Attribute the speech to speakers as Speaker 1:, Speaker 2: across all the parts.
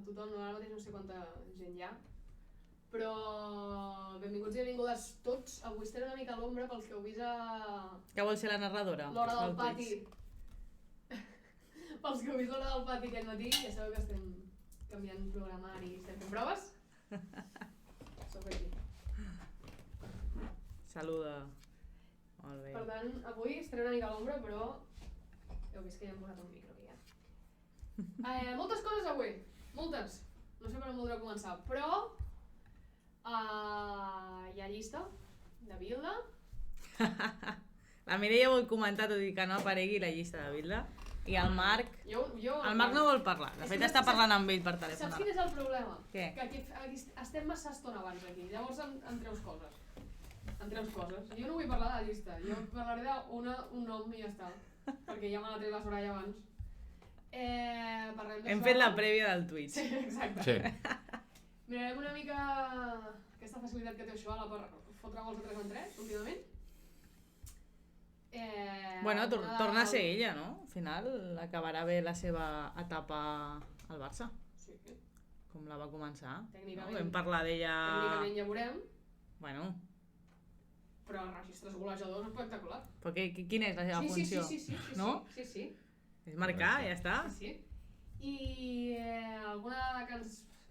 Speaker 1: tothom, ara mateix no sé quanta gent hi ha, però benvinguts i benvingudes tots. Avui estaré una mica a l'ombra pels que heu vist
Speaker 2: Que vol ser la narradora?
Speaker 1: L'hora del pati. Pels que heu vist l'hora del pati aquest matí, ja sabeu que estem canviant programari i estem fent proves. Sóc aquí.
Speaker 2: Saluda. Molt bé.
Speaker 1: Per tant, avui estaré una mica a l'ombra, però heu vist que ja hem posat un micro aquí, moltes coses avui, moltes. No sé per on voldreu començar, però hi ha llista de Bilda.
Speaker 2: La Mireia vol comentar, tot i que no aparegui la llista de Bilda. I el Marc... El Marc no vol parlar. De fet, està parlant amb ell per telèfon.
Speaker 1: Saps quin és el problema?
Speaker 2: Què?
Speaker 1: Que aquí estem massa estona abans aquí, llavors em treus coses. Jo no vull parlar de la llista, jo parlaré d'un nom i ja està. Perquè ja me l'ha tret la Soraya abans.
Speaker 2: Hem fet la prèvia del Twitch.
Speaker 1: Sí, exacte.
Speaker 3: Sí.
Speaker 1: Mirarem una mica aquesta facilitat que té Ochoala per fotre gols de 3 en 3, últimament.
Speaker 2: Bueno, torna a ser ella, no? Al final acabarà bé la seva etapa al Barça.
Speaker 1: Sí.
Speaker 2: Com la va començar.
Speaker 1: Tècnicament.
Speaker 2: No? Vam parlar d'ella...
Speaker 1: Tècnicament ja veurem.
Speaker 2: Bueno.
Speaker 1: Però el registre golejador és espectacular.
Speaker 2: Però quina és la seva funció?
Speaker 1: Sí.
Speaker 2: No?
Speaker 1: Sí.
Speaker 2: És marcar, ja està.
Speaker 1: Sí. I alguna que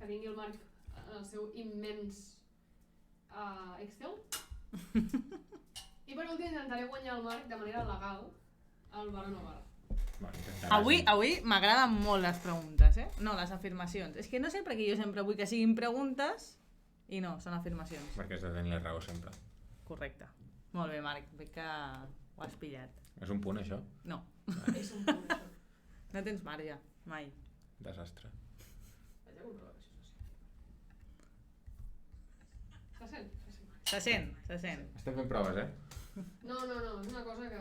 Speaker 1: tingui el Marc en el seu immens Excel. I per últim intentaré guanyar el Marc de manera legal al Bar o no Bar.
Speaker 2: Avui m'agraden molt les preguntes, No, les afirmacions. És que no sé per què jo sempre vull que siguin preguntes i no, són afirmacions.
Speaker 3: Perquè has de tenir la raó sempre.
Speaker 2: Correcte. Molt bé, Marc, veig que ho has pillat.
Speaker 3: És un punt, això?
Speaker 2: No.
Speaker 1: És un punt, això.
Speaker 2: No tens marge, mai.
Speaker 3: Desastre.
Speaker 1: Vaig a comprovar això. Se sent?
Speaker 2: Se sent.
Speaker 3: Estem fent proves,
Speaker 1: No, és una cosa que...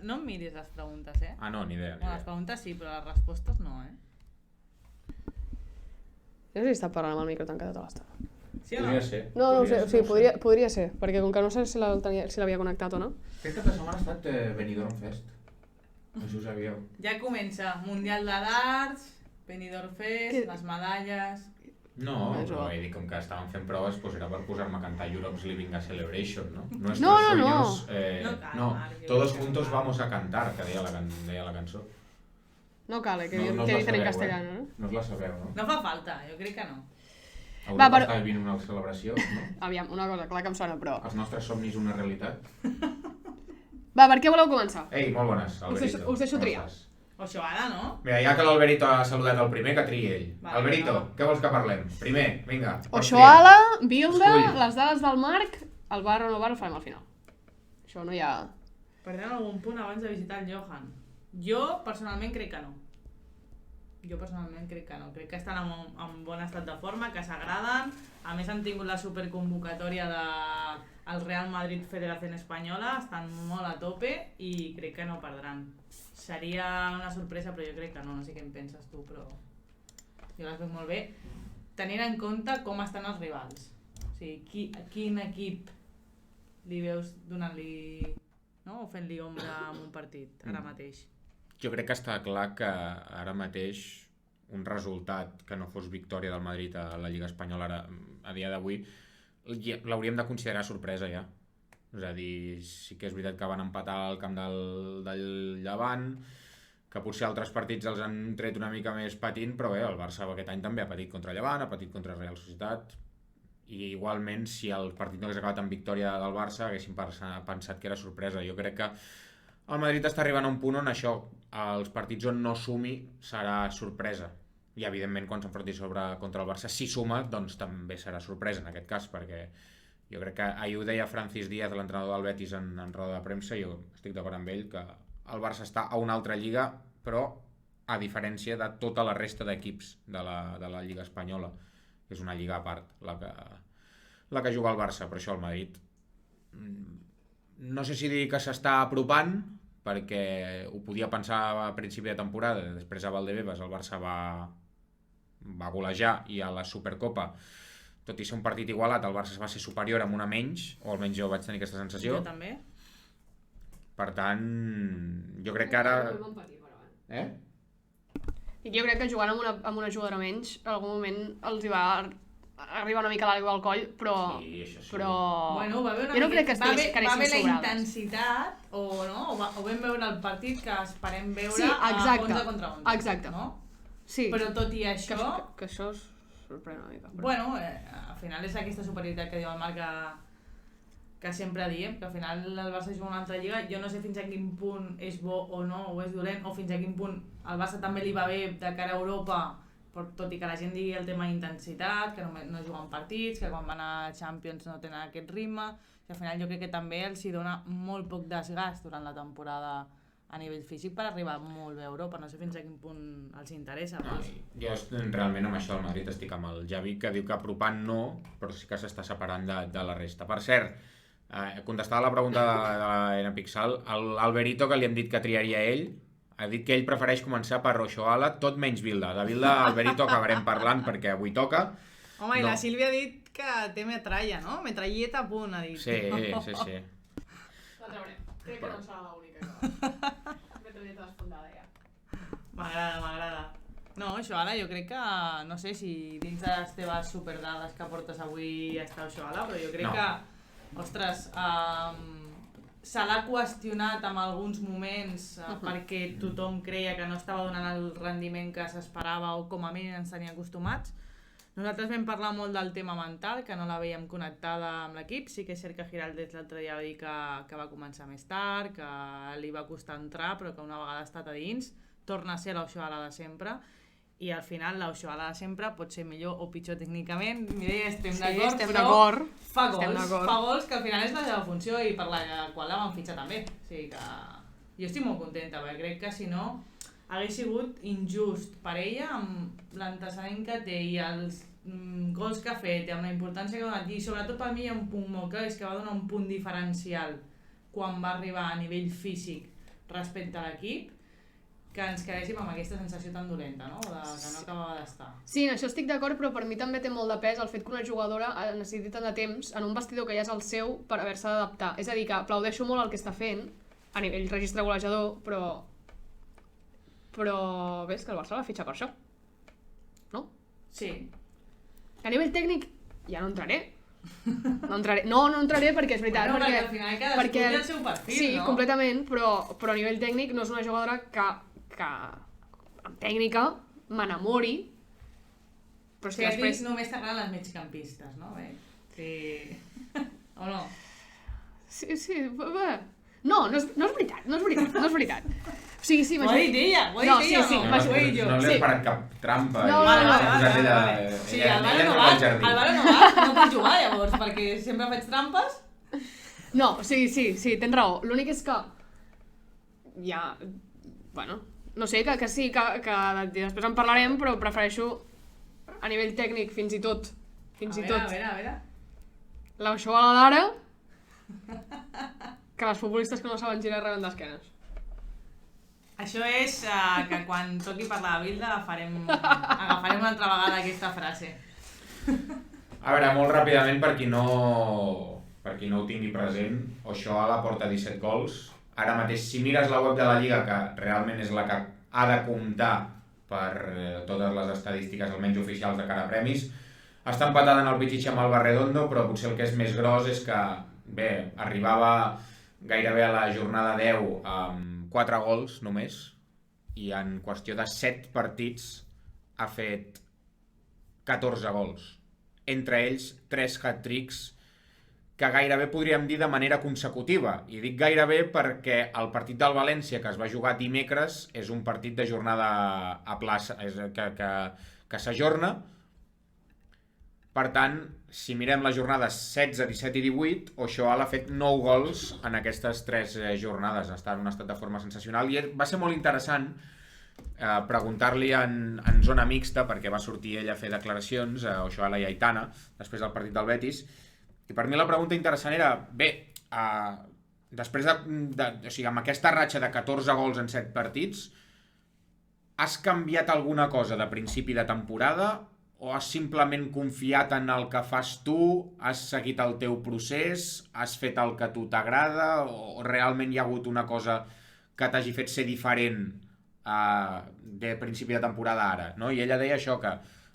Speaker 2: No em miris les preguntes,
Speaker 3: Ah, no, ni idea.
Speaker 2: No, les preguntes sí, però les respostes no,
Speaker 1: No sé si està parlant amb el micro tancat tota l'estona.
Speaker 2: Sí o no?
Speaker 3: Podria ser.
Speaker 1: No ho sé, o sigui, podria ser, perquè com que no sé si l'havia connectat o no.
Speaker 3: Aquest cap de setmana ha estat Benidorm Fest. No sé si ho sabíeu.
Speaker 2: Ja comença Mundial de Darts, Benidorm Fest, les medalles...
Speaker 3: No, però he dit com que estaven fent proves, doncs era per posar-me a cantar Europe's Living a Celebration, no? Nuestros sueños...
Speaker 2: No cal,
Speaker 3: todos juntos vamos a cantar, que deia la cançó.
Speaker 1: No cal, que
Speaker 3: No
Speaker 1: dicen en castellano, no?
Speaker 3: No us la sabeu, no?
Speaker 2: No fa falta, jo crec que no.
Speaker 3: Europa està vivint una celebració, no?
Speaker 1: Aviam, una cosa, clar que em sona, però...
Speaker 3: Els nostres somnis una realitat.
Speaker 1: Va, per què voleu començar?
Speaker 3: Ei, molt bones, Alberito.
Speaker 1: Us deixo triar.
Speaker 2: Ochoala, no?
Speaker 3: Mira, ja que l'Alberito ha saludat el primer, que triï ell.
Speaker 2: Vale,
Speaker 3: Alberito,
Speaker 2: no.
Speaker 3: què vols que parlem? Primer, vinga.
Speaker 1: Ochoala, Bilda,
Speaker 3: Escull.
Speaker 1: les dades del Marc, el bar o no bar el farem al final. Això no hi ha...
Speaker 2: Perdem algun punt abans de visitar el Johan. Jo, personalment, crec que no. Crec que estan en bon estat de forma, que s'agraden. A més, han tingut la superconvocatòria del Real Madrid Federación Espanyola, estan molt a tope i crec que no perdran. Seria una sorpresa, però jo crec que no sé què en penses tu, però jo les veig molt bé, tenint en compte com estan els rivals. O sigui, quin equip li veus donant-li, no? O fent-li ombra en un partit, ara mateix?
Speaker 3: Jo crec que està clar que ara mateix un resultat que no fos victòria del Madrid a la Lliga Espanyola ara, a dia d'avui, l'hauríem de considerar sorpresa ja. És a dir, sí que és veritat que van empatar al camp del Llevant, que potser altres partits els han tret una mica més patint, però bé, el Barça aquest any també ha patit contra Llevant, ha patit contra Real Societat, i igualment si el partit no hagués acabat amb victòria del Barça haguéssim pensat que era sorpresa. Jo crec que el Madrid està arribant a un punt on això, els partits on no sumi serà sorpresa. I evidentment quan s'enfronti contra el Barça, si suma, doncs també serà sorpresa en aquest cas, perquè jo crec que ahir ho deia Francis Díaz, l'entrenador del Betis en roda de premsa, jo estic d'acord amb ell que el Barça està a una altra lliga, però a diferència de tota la resta d'equips de la Lliga Espanyola. És una lliga a part la que juga el Barça, però això el Madrid no sé si dir que s'està apropant, perquè ho podia pensar a principi de temporada, després a Valdebebas el Barça va golejar i a la Supercopa, tot i ser un partit igualat, el Barça va ser superior amb una menys, o almenys jo vaig tenir aquesta sensació.
Speaker 2: Jo també. Per
Speaker 3: tant, jo crec que ara...
Speaker 1: I jo crec que jugant amb una jugadora menys, en algun moment els hi va arribar una mica l'aigua al coll, però...
Speaker 3: Sí, això sí.
Speaker 1: Però...
Speaker 2: Bueno, va haver
Speaker 1: jo no crec que
Speaker 2: va haver la
Speaker 1: sobrades.
Speaker 2: intensitat, o vam veure el partit que esperem veure
Speaker 1: Sí, exacte,
Speaker 2: 11 contra 11.
Speaker 1: exacte.
Speaker 2: No?
Speaker 1: Sí,
Speaker 2: Però tot i això...
Speaker 1: que això es sorprèn una mica. Però...
Speaker 2: Bueno, al final és aquesta superioritat que diu el Marc que sempre diem, que al final el Barça juga una altra lliga. Jo no sé fins a quin punt és bo o no, o és dolent, o fins a quin punt al Barça també li va bé de cara a Europa, tot i que la gent digui el tema intensitat, que no juguen partits, que quan van a Champions no tenen aquest ritme, i al final jo crec que també els hi dona molt poc desgast durant la temporada a nivell físic per arribar molt bé a Europa. No sé fins a quin punt els interessa.
Speaker 3: No, jo realment amb això del Madrid estic amb el Javi, que diu que apropant no, però sí que s'està separant de la resta. Per cert, contestant a la pregunta de la Pixal, l'Alberito, que li hem dit que triaria ell, ha dit que ell prefereix començar per Oshoala, tot menys Vilda. De Vilda, Alberito, acabarem parlant perquè avui toca.
Speaker 2: Home, i la Sílvia ha dit que té metralla, no? Metralleta a punt, ha dit.
Speaker 3: Sí.
Speaker 1: La traurem. Crec que no serà l'única que... Metralleta desfondada, ja.
Speaker 2: M'agrada. No, Oshoala, jo crec que... No sé si dins de les teves superdades que portes avui està Oshoala, però jo crec que... Ostres, se l'ha qüestionat en alguns moments perquè tothom creia que no estava donant el rendiment que s'esperava o com a mínim ens tenia acostumats. Nosaltres vam parlar molt del tema mental, que no la veiem connectada amb l'equip. Sí que és cert que Giraldez l'altre dia va dir que va començar més tard, que li va costar entrar, però que una vegada ha estat a dins torna a ser l'Oshoala de sempre. I al final l'Oshoala de sempre pot ser millor o pitjor tècnicament. Mireia, estem d'acord, però fa gols, que al final és la seva funció i per la qual la van fitxar també. O sigui que jo estic molt contenta, perquè crec que si no hagués sigut injust per ella amb l'antecedent que té i els gols que ha fet i amb la importància que ha donat. I sobretot per mi hi ha un punt molt clar, és que va donar un punt diferencial quan va arribar a nivell físic respecte a l'equip, que ens quedéssim amb aquesta sensació tan dolenta, no? Que no acabava d'estar.
Speaker 1: Sí, en això estic d'acord, però per mi també té molt de pes el fet que una jugadora necessiti tant de temps en un vestidor que ja és el seu per haver-se d'adaptar. És a dir, que aplaudeixo molt el que està fent a nivell registre golejador, però ves que el Barça va fitxar per això, no?
Speaker 2: Sí.
Speaker 1: A nivell tècnic ja no entraré. No entraré perquè és veritat.
Speaker 2: Bueno, perquè al final cadascú té el seu perfil,
Speaker 1: sí,
Speaker 2: no?
Speaker 1: Sí, completament, però a nivell tècnic no és una jugadora que amb tècnica m'enamori, però és que després...
Speaker 2: Només t'agraden les migcampistes, no? Sí. O no?
Speaker 1: Sí, bé. No és veritat. O sigui, sí,
Speaker 2: ho ha dit ella,
Speaker 1: ho ha dit ella o no?
Speaker 3: Ho he dit jo. No li he esperat cap trampa.
Speaker 1: No.
Speaker 2: Sí, el Vale no pot jugar llavors, perquè sempre faig trampes.
Speaker 1: No, sí, tens raó. L'únic és que ja, bueno, no sé, que sí, que després en parlarem, però prefereixo a nivell tècnic fins i tot
Speaker 2: A veure.
Speaker 1: l'Oshoala d'ara que les futbolistes que no saben girar reben d'esquenes.
Speaker 2: Això és que quan toqui parlar de Vilda agafarem una altra vegada aquesta frase.
Speaker 3: A veure, molt ràpidament, per qui no ho tingui present, Oshoala porta 17 gols. Ara mateix, si mires la web de la Lliga, que realment és la que ha de comptar per totes les estadístiques, almenys oficials, de cara a premis, està empatada en el Pichichi amb el Barredondo, però potser el que és més gros és que, bé, arribava gairebé a la jornada 10 amb 4 gols només, i en qüestió de 7 partits ha fet 14 gols. Entre ells, 3 hat-tricks que gairebé podríem dir de manera consecutiva. I dic gairebé perquè el partit del València, que es va jugar dimecres, és un partit de jornada a plaça, que s'ajorna. Per tant, si mirem les jornades 16, 17 i 18, Oshoala ha fet 9 gols en aquestes 3 jornades. Està en un estat de forma sensacional i va ser molt interessant preguntar-li en zona mixta, perquè va sortir ella a fer declaracions, a Oshoala i a Aitana, després del partit del Betis. I per mi la pregunta interessant era, bé, després o sigui, amb aquesta ratxa de 14 gols en 7 partits, has canviat alguna cosa de principi de temporada o has simplement confiat en el que fas tu, has seguit el teu procés, has fet el que a tu t'agrada o realment hi ha hagut una cosa que t'hagi fet ser diferent de principi de temporada ara, no? I ella deia això, que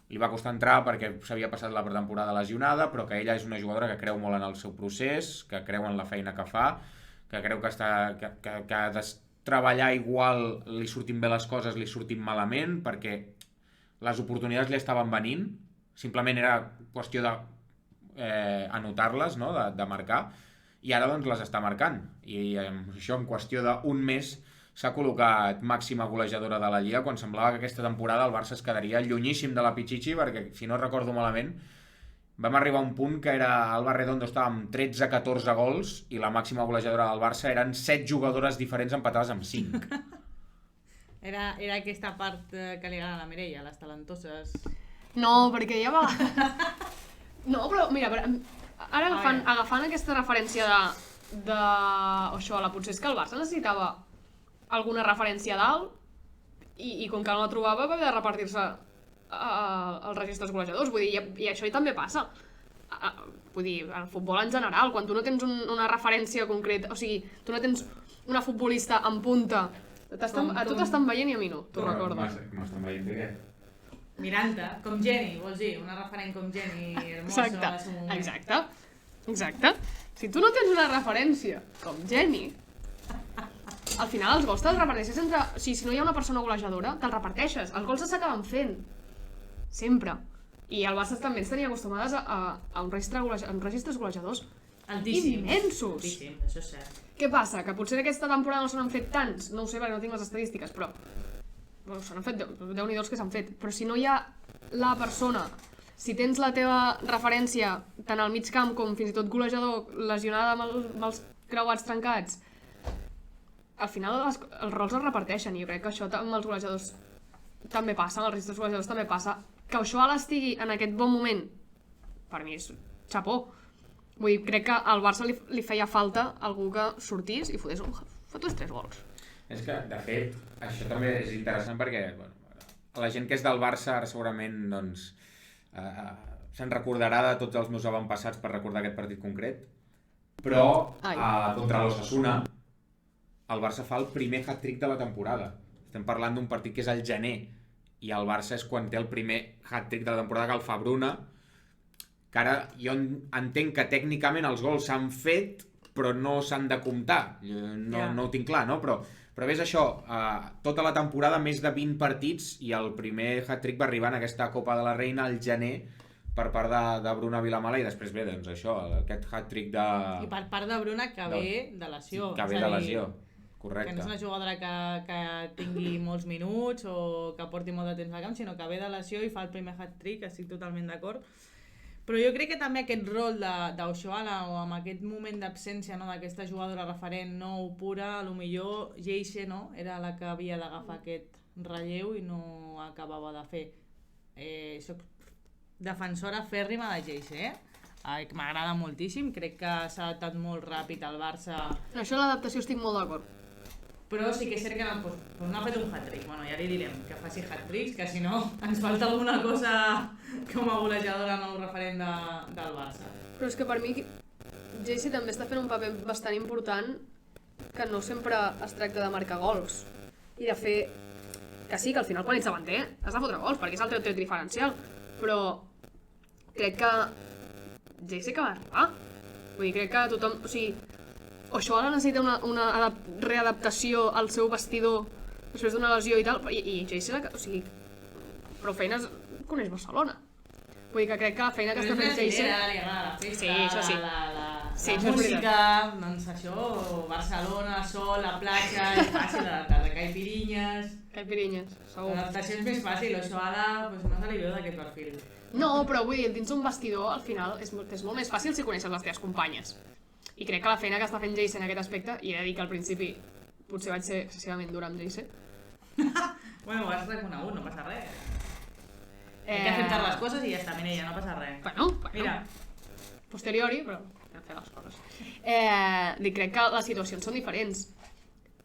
Speaker 3: li va costar entrar perquè s'havia passat la pretemporada lesionada, però que ella és una jugadora que creu molt en el seu procés, que creu en la feina que fa, que creu que ha de treballar igual, li surtin bé les coses, li surtin malament, perquè les oportunitats li estaven venint, simplement era qüestió de anotar-les, no? de marcar, i ara doncs les està marcant, i això en qüestió d'un mes s'ha col·locat màxima golejadora de la Lliga, quan semblava que aquesta temporada el Barça es quedaria llunyíssim de la Pichichi, perquè, si no recordo malament, vam arribar a un punt que Alba Redondo estava amb 13-14 gols i la màxima golejadora del Barça eren 7 jugadores diferents empatades amb 5.
Speaker 2: Era aquesta part que li agrada a la Mireia, les talentoses.
Speaker 1: No, perquè ja va... No, però mira, ara agafant aquesta referència de Oshoala, potser és que el Barça necessitava alguna referència dalt i com que no la trobava va haver de repartir-se els registres golejadors, vull dir, i això també passa. Vull dir, al futbol en general, quan tu no tens una referència concreta, o sigui, tu no tens una futbolista en punta, a tu t'estan veient i a mi no, t'ho recordes.
Speaker 3: M'estan veient de què?
Speaker 2: Mirant-te, com Jenny, vols dir, una referent com Jenny hermosa en el seu moment.
Speaker 1: Exacte. Si tu no tens una referència com Jenny, al final els gols te'ls reparteixes entre... O sigui, si no hi ha una persona golejadora, te'ls reparteixes. Els gols s'acaben fent. Sempre. I el Barça també ens tenia acostumades a uns registres golejadors
Speaker 2: altíssims.
Speaker 1: Immensos.
Speaker 2: Altíssims, això és cert.
Speaker 1: Què passa? Que potser aquesta temporada no se n'han fet tants? No ho sé perquè no tinc les estadístiques, però... se n'han fet Déu-n'hi-do els que s'han fet. Però si no hi ha la persona, si tens la teva referència tant al mig camp com fins i tot golejador lesionada amb els creuats trencats, al final els rols es reparteixen i jo crec que això amb els golejadors també passa, amb els registres golejadors també passa. Que Oshoala estigui en aquest bon moment, per mi és xapó. Vull dir, crec que al Barça li feia falta algú que sortís i fotés 3 gols.
Speaker 3: És que, de fet, això també és interessant perquè la gent que és del Barça ara segurament doncs, se'n recordarà de tots els meus avantpassats per recordar aquest partit concret, però contra l'Osasuna el Barça fa el primer hat-trick de la temporada. Estem parlant d'un partit que és al gener i el Barça és quan té el primer hat-trick de la temporada, que el fa Bruna, que ara jo entenc que tècnicament els gols s'han fet però no s'han de comptar, no ho tinc clar, no? Però ves això, tota la temporada més de 20 partits i el primer hat-trick va arribar en aquesta Copa de la Reina al gener per part de Bruna Vilamala i després ve doncs això, aquest hat-trick de...
Speaker 2: I per part de Bruna que ve de lesió.
Speaker 3: Que ve de lesió, correcte.
Speaker 2: Que no és una jugadora que tingui molts minuts o que porti molt de temps al camp, sinó que ve de lesió i fa el primer hat-trick, estic totalment d'acord. Però jo crec que també aquest rol d'Oshoala o amb aquest moment d'absència, no, d'aquesta jugadora referent nou, pura, a lo millor Geise, no, era la que havia d'agafar aquest relleu i no acabava de fer. Soc defensora fèrrima de Geise, m'agrada moltíssim, crec que s'ha adaptat molt ràpid al Barça.
Speaker 1: Això l'adaptació estic molt d'acord.
Speaker 2: Però sí que és cert que no ha fet un hat-trick. Bueno, ja li direm que faci hat-tricks, que si no ens falta alguna cosa com a golejadora nou referent del Barça.
Speaker 1: Però és que per mi Geise també està fent un paper bastant important, que no sempre es tracta de marcar gols i de fer... Que sí, que al final quan ets davanter has de fotre gols, perquè és el teu tret diferencial, però crec que Geise que va arribar. Vull dir, crec que tothom... O sigui, Oshoala necessita una readaptació al seu vestidor després d'una lesió i tal, i Geise, o sigui, prou feines coneix Barcelona. Vull dir que crec que la feina que està fent Geise...
Speaker 2: Li agrada la festa,
Speaker 1: sí, això sí.
Speaker 2: la música, doncs això, Barcelona, sol, la platja, és fàcil adaptar-la, caipirinyes...
Speaker 1: Caipirinyes, segur.
Speaker 2: L'adaptació és més fàcil, Oshoala pues, no se li veu d'aquest perfil.
Speaker 1: No, però vull dir, dins un vestidor, al final, és molt més fàcil si coneixes les teves companyes. I crec que la feina que està fent Geise en aquest aspecte, i he de dir que al principi potser vaig ser excessivament dura amb Geise.
Speaker 2: Bueno, ho has reconegut, no passa res. Hay que aceptar les coses i ja està, Mireia, no passa res.
Speaker 1: Bueno.
Speaker 2: Mira.
Speaker 1: Posteriori, però hem fet les coses. Crec que les situacions són diferents.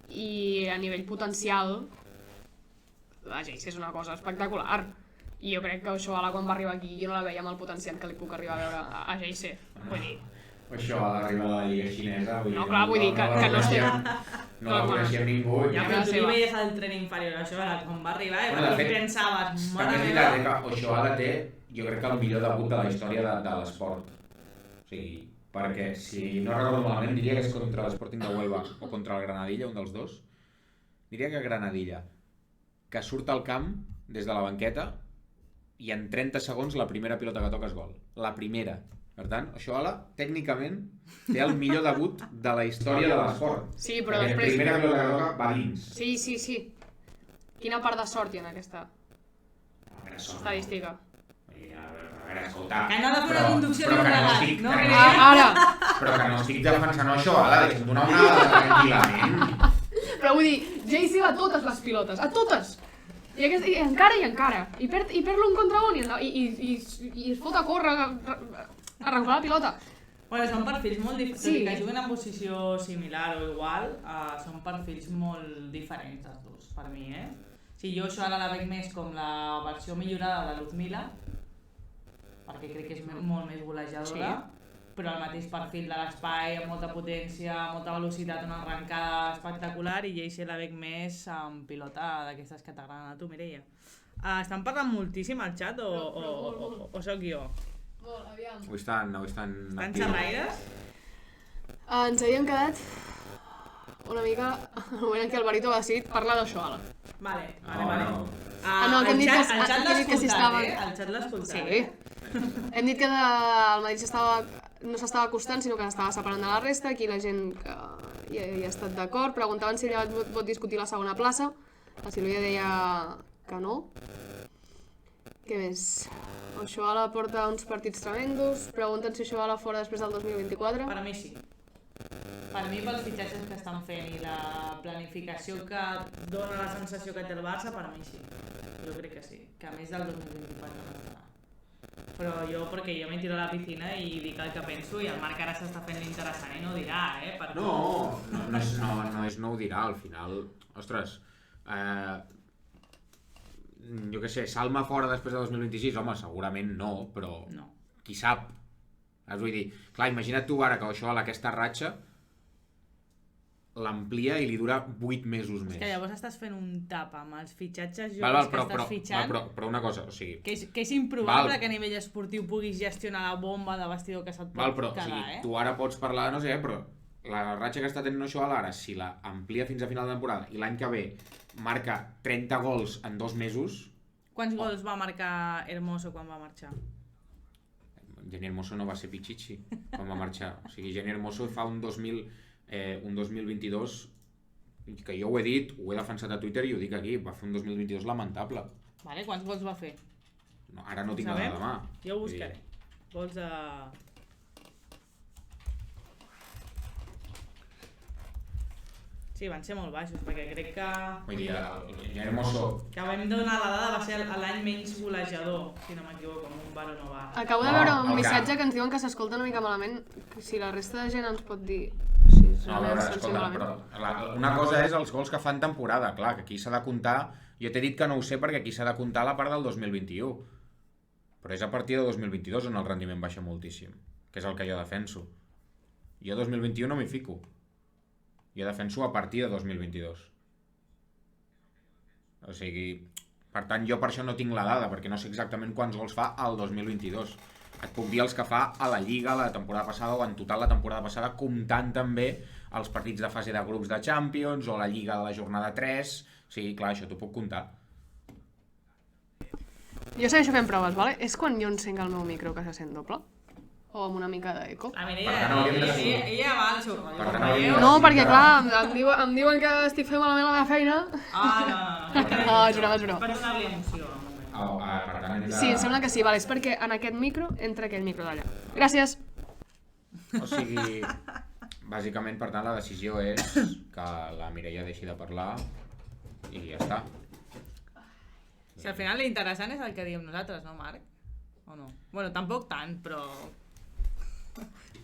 Speaker 1: I a nivell potencial, la Geise és una cosa espectacular. I jo crec que Oshoala quan va arribar aquí jo no la veia amb el potencial que li puc arribar a veure a Geise. Vull dir...
Speaker 3: això a l'arribada de la Lliga Xinesa.
Speaker 1: No, clar, vull dir que no estem...
Speaker 3: No la coneixia ningú.
Speaker 2: Ja,
Speaker 1: Ja,
Speaker 2: però tu li
Speaker 1: seva.
Speaker 2: veies el tren inferior, això era quan va arribar,
Speaker 3: Bueno, de
Speaker 2: i
Speaker 3: fet,
Speaker 2: pensaves,
Speaker 3: També
Speaker 2: mare
Speaker 3: és
Speaker 2: meva...
Speaker 3: veritat que Oshoala té, jo crec que el millor debut de la història de l'esport. O sigui, perquè si no recordo malament diria que és contra l'Sporting de Huelva o contra el Granadilla, un dels dos. Diria que Granadilla, que surt al camp des de la banqueta i en 30 segons la primera pilota que toca és gol. La primera. Per tant, Oshoala, tècnicament, té el millor debut de la història de l'esport.
Speaker 1: Sí, però
Speaker 3: Perquè
Speaker 1: després...
Speaker 3: la primera pilota que toca va dins.
Speaker 1: Sí. Quina part de sort hi ha en aquesta
Speaker 3: A veure, sort.
Speaker 1: estadística?
Speaker 3: A veure, escolta...
Speaker 2: Que no ha de fer una conducció
Speaker 3: però que no
Speaker 2: plegat,
Speaker 3: estic...
Speaker 2: no?
Speaker 1: Ara!
Speaker 3: Però que no estic defensant Oshoala, deixa'm donar una dada tranquil·lament.
Speaker 1: Però vull dir, Jaycee va a totes les pilotes, a totes! I encara. I perd l'un contra un i es fot a córrer a recuperar la pilota.
Speaker 2: Bueno, són perfils molt diferents,
Speaker 1: Sí.
Speaker 2: que juguen en posició similar o igual, són perfils molt diferents els dos, per mi, Si jo això ara la veig més com la versió millorada de Luzmila, perquè crec que és molt més golejadora, però el mateix perfil de l'espai, amb molta potència, molta velocitat, una arrencada espectacular, i Jaycee la veig més amb pilota d'aquestes que t'agraden a tu, Mireia. Estan parlant moltíssim al xat o sóc jo?
Speaker 1: Molt, aviam.
Speaker 3: Avui estan
Speaker 2: Estan
Speaker 3: actius.
Speaker 2: xerraires?
Speaker 1: Ens havíem quedat una mica en el moment en què el Barito va decidir parlar d'Oshoala.
Speaker 2: Vale.
Speaker 3: No.
Speaker 1: no, que hem dit que-
Speaker 2: El xat
Speaker 1: que hem dit que si
Speaker 2: l'ha
Speaker 1: estava-
Speaker 2: escoltat, El xat l'ha escoltat.
Speaker 1: Sí. Hem dit que el Madrid no s'estava acostant, sinó que s'estava separant de la resta. Aquí la gent que hi ha estat d'acord. Preguntaven si ella pot discutir la segona plaça. La Silvia deia que no. Què més? Oshoala porta uns partits tremendos. Pregunten si Oshoala fora després del 2024.
Speaker 2: Per mi sí. Per mi, pels fitxatges que estan fent i la planificació que dona la sensació que té el Barça, per mi sí. Jo crec que sí. Que a més del 2024 no estarà. Però jo, perquè jo m'he tirat a la piscina i dic el que penso, i el Marc ara s'està fent l'interessant i no ho dirà, Per
Speaker 3: No ho dirà, al final. Ostres, jo què sé, Salma fora després de 2026, home, segurament no, però
Speaker 2: No.
Speaker 3: qui sap? Vull dir, clar, imagina't tu ara que això a aquesta ratxa l'amplia i li dura 8 mesos més.
Speaker 2: És que llavors estàs fent un tap amb els fitxatges joves
Speaker 3: Val,
Speaker 2: que estàs fitxant,
Speaker 3: però una cosa, o sigui...
Speaker 2: que és improbable
Speaker 3: Val.
Speaker 2: que a nivell esportiu puguis gestionar la bomba de vestidor que se't pot
Speaker 3: Val, però, o
Speaker 2: quedar,
Speaker 3: sigui, tu ara pots parlar, no sé, però la ratxa que està tenint Oshoala ara, si la amplia fins a final de temporada i l'any que ve marca 30 gols en 2 mesos...
Speaker 2: Quants gols va marcar Hermoso quan va marxar?
Speaker 3: Jenny Hermoso no va ser Pichichi quan va marxar. O sigui, Jenny Hermoso fa un 2022 que jo ho he dit, ho he defensat a Twitter i ho dic aquí, va fer un 2022 lamentable.
Speaker 2: Vale, quants gols va fer?
Speaker 3: No, ara no tinc
Speaker 2: Ho sabem?
Speaker 3: nada de mà.
Speaker 2: Jo ho buscaré. Gols de... Sí, van ser molt baixos, perquè crec que...
Speaker 3: Vull dir, Jenny Hermoso...
Speaker 2: Que vam donar la dada, va ser l'any menys golejador, si no m'equivoco, amb un bar o no bar.
Speaker 1: Acabo de
Speaker 3: No,
Speaker 1: veure un
Speaker 3: el
Speaker 1: missatge
Speaker 3: que-
Speaker 1: que ens diuen que s'escolta una mica malament. Que si la resta de gent ens pot dir... Si
Speaker 3: No, a veure,
Speaker 1: se'ns sent
Speaker 3: escolta,
Speaker 1: malament.
Speaker 3: però una cosa és els gols que fan temporada, clar, que aquí s'ha de comptar... Jo t'he dit que no ho sé perquè aquí s'ha de comptar la part del 2021. Però és a partir de 2022 on el rendiment baixa moltíssim, que és el que jo defenso. Jo 2021 no m'hi fico. Jo defenso a partir de 2022. O sigui, per tant, jo per això no tinc la dada, perquè no sé exactament quants gols fa al 2022. Et puc dir els que fa a la Lliga la temporada passada o en total la temporada passada, comptant també els partits de fase de grups de Champions o la Lliga de la jornada 3. O sigui, clar, això t'ho puc comptar.
Speaker 1: Jo segueixo fent proves, vale? És quan jo encenc el meu micro que se sent doble? O amb una mica d'eco?
Speaker 2: A mi,
Speaker 3: Per tant, hauríem de ser-
Speaker 2: ella va al seu rotllo.
Speaker 3: Per tant,
Speaker 2: veieu?
Speaker 3: hauríem de
Speaker 1: No,
Speaker 3: ser-
Speaker 1: perquè clar, em diuen que estic fent malament la meva feina.
Speaker 2: No.
Speaker 1: No, és broma.
Speaker 2: Per donar-li emoció. al moment.
Speaker 3: Per tant, hem de...
Speaker 1: Sí, em sembla que sí, vale, és perquè en aquest micro entra aquell micro d'allà. Gràcies.
Speaker 3: O sigui, bàsicament, per tant, la decisió és que la Mireia deixi de parlar i ja està.
Speaker 2: Si al final l'interessant és el que diem nosaltres, no, Marc? O no? Bueno, tampoc tant, però...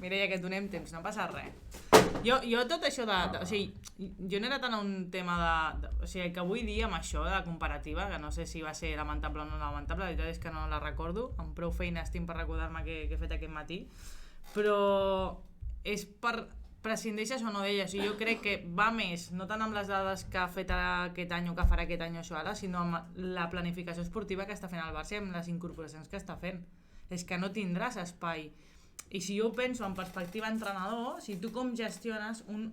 Speaker 2: Mireia, que et donem temps, no passa res. Jo tot això o sigui, jo no era tant un tema o sigui, el que vull dir amb això de la comparativa, que no sé si va ser lamentable o no lamentable, la veritat és que no la recordo, amb prou feines tinc per recordar-me què he fet aquest matí, però prescindeixes o no d'elles. Jo crec que va més, no tant amb les dades que ha fet aquest any o que farà aquest any això ara, sinó amb la planificació esportiva que està fent el Barça i amb les incorporacions que està fent. És que no tindràs espai. I si jo penso en perspectiva entrenador, si tu com gestiones un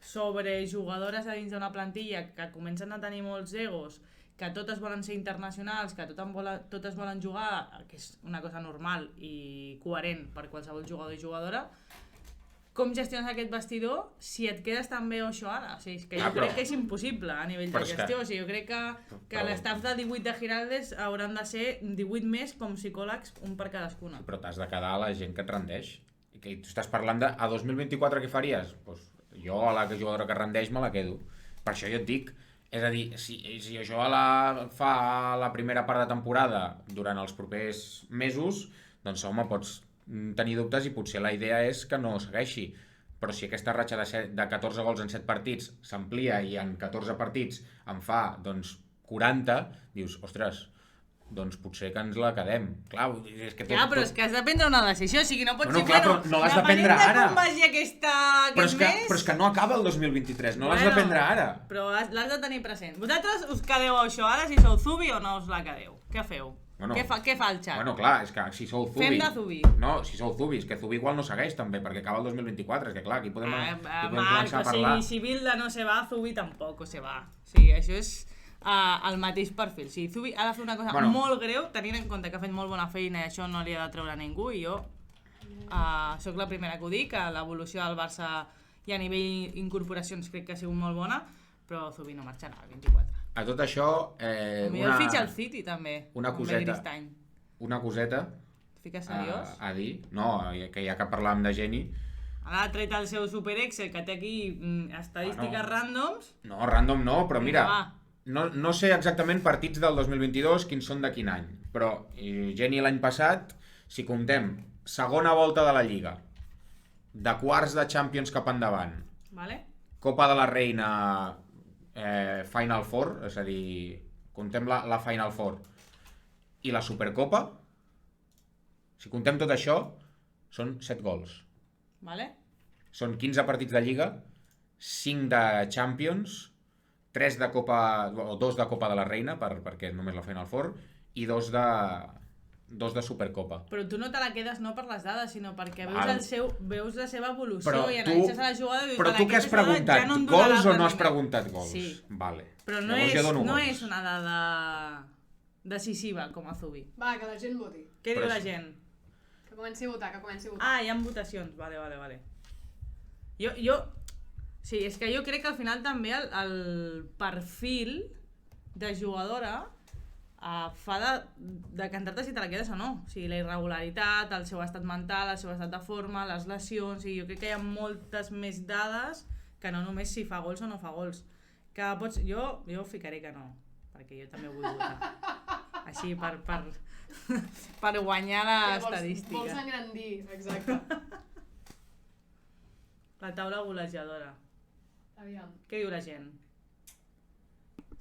Speaker 2: sobrejugadores a dins d'una plantilla que comencen a tenir molts egos, que totes volen ser internacionals, que totes volen jugar, que és una cosa normal i coherent per qualsevol jugador i jugadora, com gestiones aquest vestidor si et quedes tan bé o això ara? O sigui, és que jo crec que és impossible a nivell de gestió. O sigui, jo crec que l'estaf de 18 de Giraldes hauran de ser 18 més com psicòlegs, un per cadascuna.
Speaker 3: Però t'has de quedar a la gent que et rendeix. I que tu estàs parlant de a 2024 què faries? Pues jo a la jugadora que rendeix me la quedo. Per això jo et dic, és a dir, si això fa la primera part de temporada durant els propers mesos, doncs home, pots tenir dubtes i potser la idea és que no segueixi, però si aquesta ratxa de 14 gols en 7 partits s'amplia i en 14 partits en fa doncs 40, dius, ostres, doncs potser que ens la quedem. Clar, és que
Speaker 2: però és que has de prendre una decisió, o sigui, no pots dir,
Speaker 3: però no l'has de prendre ara.
Speaker 2: Com vagi aquest mes...
Speaker 3: Però és que no acaba el 2023, no l'has de prendre ara.
Speaker 2: Però l'has de tenir present. Vosaltres us quedeu això ara, si sou Zubi o no us la quedeu? Què feu? Què fa el xat?
Speaker 3: Bueno, clar, és que si sou Zubi...
Speaker 2: Fem de Zubi.
Speaker 3: No, si sou Zubi, és que Zubi igual no segueix també, perquè acaba el 2024, és que clar, aquí podem començar a parlar...
Speaker 2: Si Bilda no se va, Zubi tampoc se va. O sigui, això és el mateix perfil. Si Zubi ha de fer una cosa molt greu, tenint en compte que ha fet molt bona feina i això no li ha de treure a ningú, i jo sóc la primera que ho dic, que l'evolució del Barça i a nivell incorporacions crec que ha sigut molt bona, però Zubi no marxarà al 24.
Speaker 3: A tot això...
Speaker 2: Potser el fitxa al City, també.
Speaker 3: Una coseta...
Speaker 2: Fiques seriós?
Speaker 3: A dir... No, que ja que parlàvem de Geni...
Speaker 2: Ara ha tret el seu Super Excel, que té aquí estadístiques ràndoms.
Speaker 3: No, random no, però mira... No sé exactament partits del 2022, quins són de quin any, però Geni l'any passat, si comptem segona volta de la Lliga, de quarts de Champions cap endavant, Copa de la Reina... Final Four, és a dir, comptem la Final Four i la Supercopa, si comptem tot això, són 7 gols. Són 15 partits de Lliga, 5 de Champions, 3 de Copa, o 2 de Copa de la Reina, perquè és només la Final Four, i 2 de Supercopa.
Speaker 2: Però tu no te la quedes no per les dades, sinó perquè veus la seva evolució i analitzes a la jugada i dius...
Speaker 3: Però tu què has preguntat? Gols o no has preguntat gols?
Speaker 2: Sí.
Speaker 3: Vale.
Speaker 2: Però no és una dada decisiva com a Zubi.
Speaker 1: Va, que la gent voti.
Speaker 2: Què diu la gent?
Speaker 1: Que comenci a votar,
Speaker 2: hi ha votacions. Vale. Sí, és que jo crec que al final també el perfil de jugadora fa de cantar-te si te la quedes o no. O sigui, la irregularitat, el seu estat mental, el seu estat de forma, les lesions... O sigui, jo crec que hi ha moltes més dades que no només si fa gols o no fa gols. Que pots... Jo ficaré que no, perquè jo també vull votar. Així, per guanyar l'estadística.
Speaker 1: Vols engrandir, exacte.
Speaker 2: La taula golejadora.
Speaker 1: Aviam.
Speaker 2: Què diu la gent?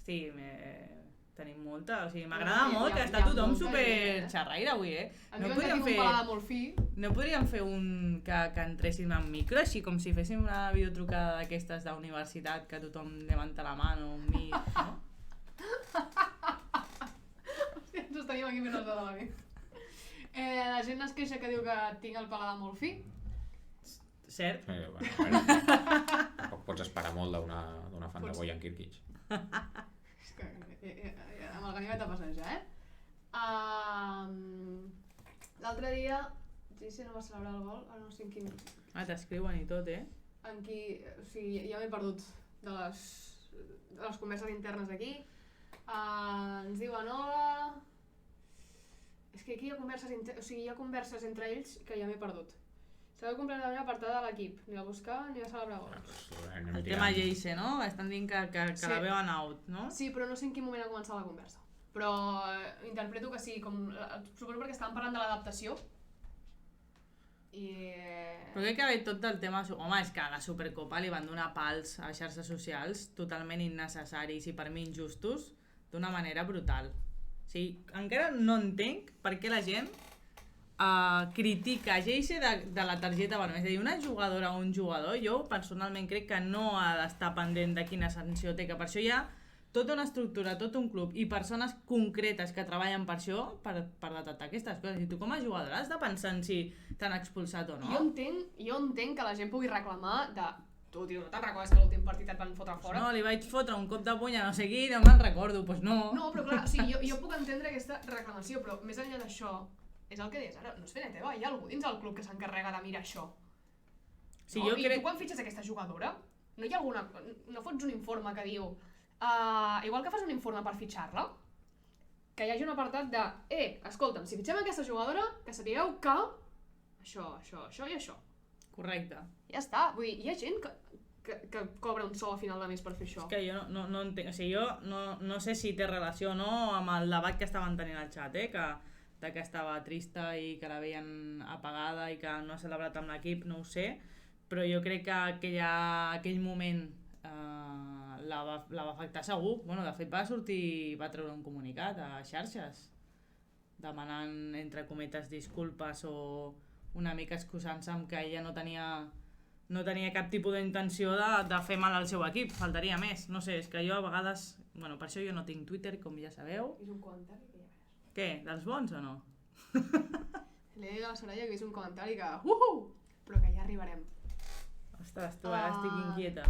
Speaker 2: Sí, tenim molta, o sigui, m'agrada molt que està tothom super xerraire avui,
Speaker 1: No podríem fer un paladar molt fi.
Speaker 2: No podríem fer un que entréssim en micro, així com si féssim una videotrucada d'aquestes d'universitat que tothom levanta la mà o un mig, no?
Speaker 1: Hòstia, ens estaríem aquí menys de la vida. La gent es queixa que diu que tinc el paladar molt fi.
Speaker 2: Cert?
Speaker 3: Bueno, tampoc pots esperar molt d'una fan de Bojan Kirkic.
Speaker 1: És que amb el ganivet a passejar, L'altre dia, Gigi no va celebrar el gol, ara no sé en quin...
Speaker 2: T'escriuen i tot,
Speaker 1: En qui... O sigui, ja m'he perdut de les converses internes aquí. Ens diuen hola... És que aquí hi ha converses entre ells que ja m'he perdut. S'ha de completament apartada de l'equip, ni a buscar ni a celebrar gols.
Speaker 2: El tema Geise, no? Estan dient que la veuen out, no?
Speaker 1: Sí, però no sé en quin moment ha començat la conversa. Però interpreto que sí, suposo perquè estaven parlant de l'adaptació.
Speaker 2: Però crec que ve tot del tema... Home, és que a la Supercopa li van donar pals a xarxes socials totalment innecessaris i per mi injustos d'una manera brutal. O sigui, encara no entenc per què la gent critica Geise de la targeta vermella. És a dir, una jugadora o un jugador, jo personalment crec que no ha d'estar pendent de quina sanció té, que per això hi ha tota una estructura, tot un club i persones concretes que treballen per això, per detectar aquestes coses. I tu com a jugadora has de pensar en si t'han expulsat o no.
Speaker 1: Jo entenc que la gent pugui reclamar de... Tu, tio, no te'n recordes que l'últim partit et van fotre fora?
Speaker 2: No, li vaig fotre un cop de puny a no sé qui, no me'n recordo, doncs no.
Speaker 1: No, però clar, sí, jo puc entendre aquesta reclamació, però més enllà d'això, és el que deies ara, no és feina teva, hi ha algú dins el club que s'encarrega de mirar això.
Speaker 2: Sí,
Speaker 1: no?
Speaker 2: jo
Speaker 1: I
Speaker 2: crec...
Speaker 1: tu quan fitxes aquesta jugadora, no hi ha alguna... No fots un informe que diu... igual que fas un informe per fitxar-la, que hi hagi un apartat de escolta'm, si fitxem aquesta jugadora, que sapigueu que... Això i això.
Speaker 2: Correcte.
Speaker 1: Ja està, vull dir, hi ha gent que cobra un sou a final de mes per fer això.
Speaker 2: És que jo no entenc, o sigui, jo no sé si té relació o no amb el debat que estaven tenint al xat, que estava trista i que la veien apagada i que no ha celebrat amb l'equip, no ho sé, però jo crec que aquell moment la va afectar segur. Bueno, de fet va treure un comunicat a xarxes demanant, entre cometes, disculpes o una mica excusant-se amb que ella no tenia cap tipus d'intenció de fer mal al seu equip, faltaria més. No sé, és que jo a vegades... Bueno, per això jo no tinc Twitter, com ja sabeu.
Speaker 1: És un comentari que ja veus.
Speaker 2: Què? Dels bons o no?
Speaker 1: Li he dit a la Soraya que és un comentari que... Però que ja arribarem.
Speaker 2: Ostres, tu ara estic inquieta.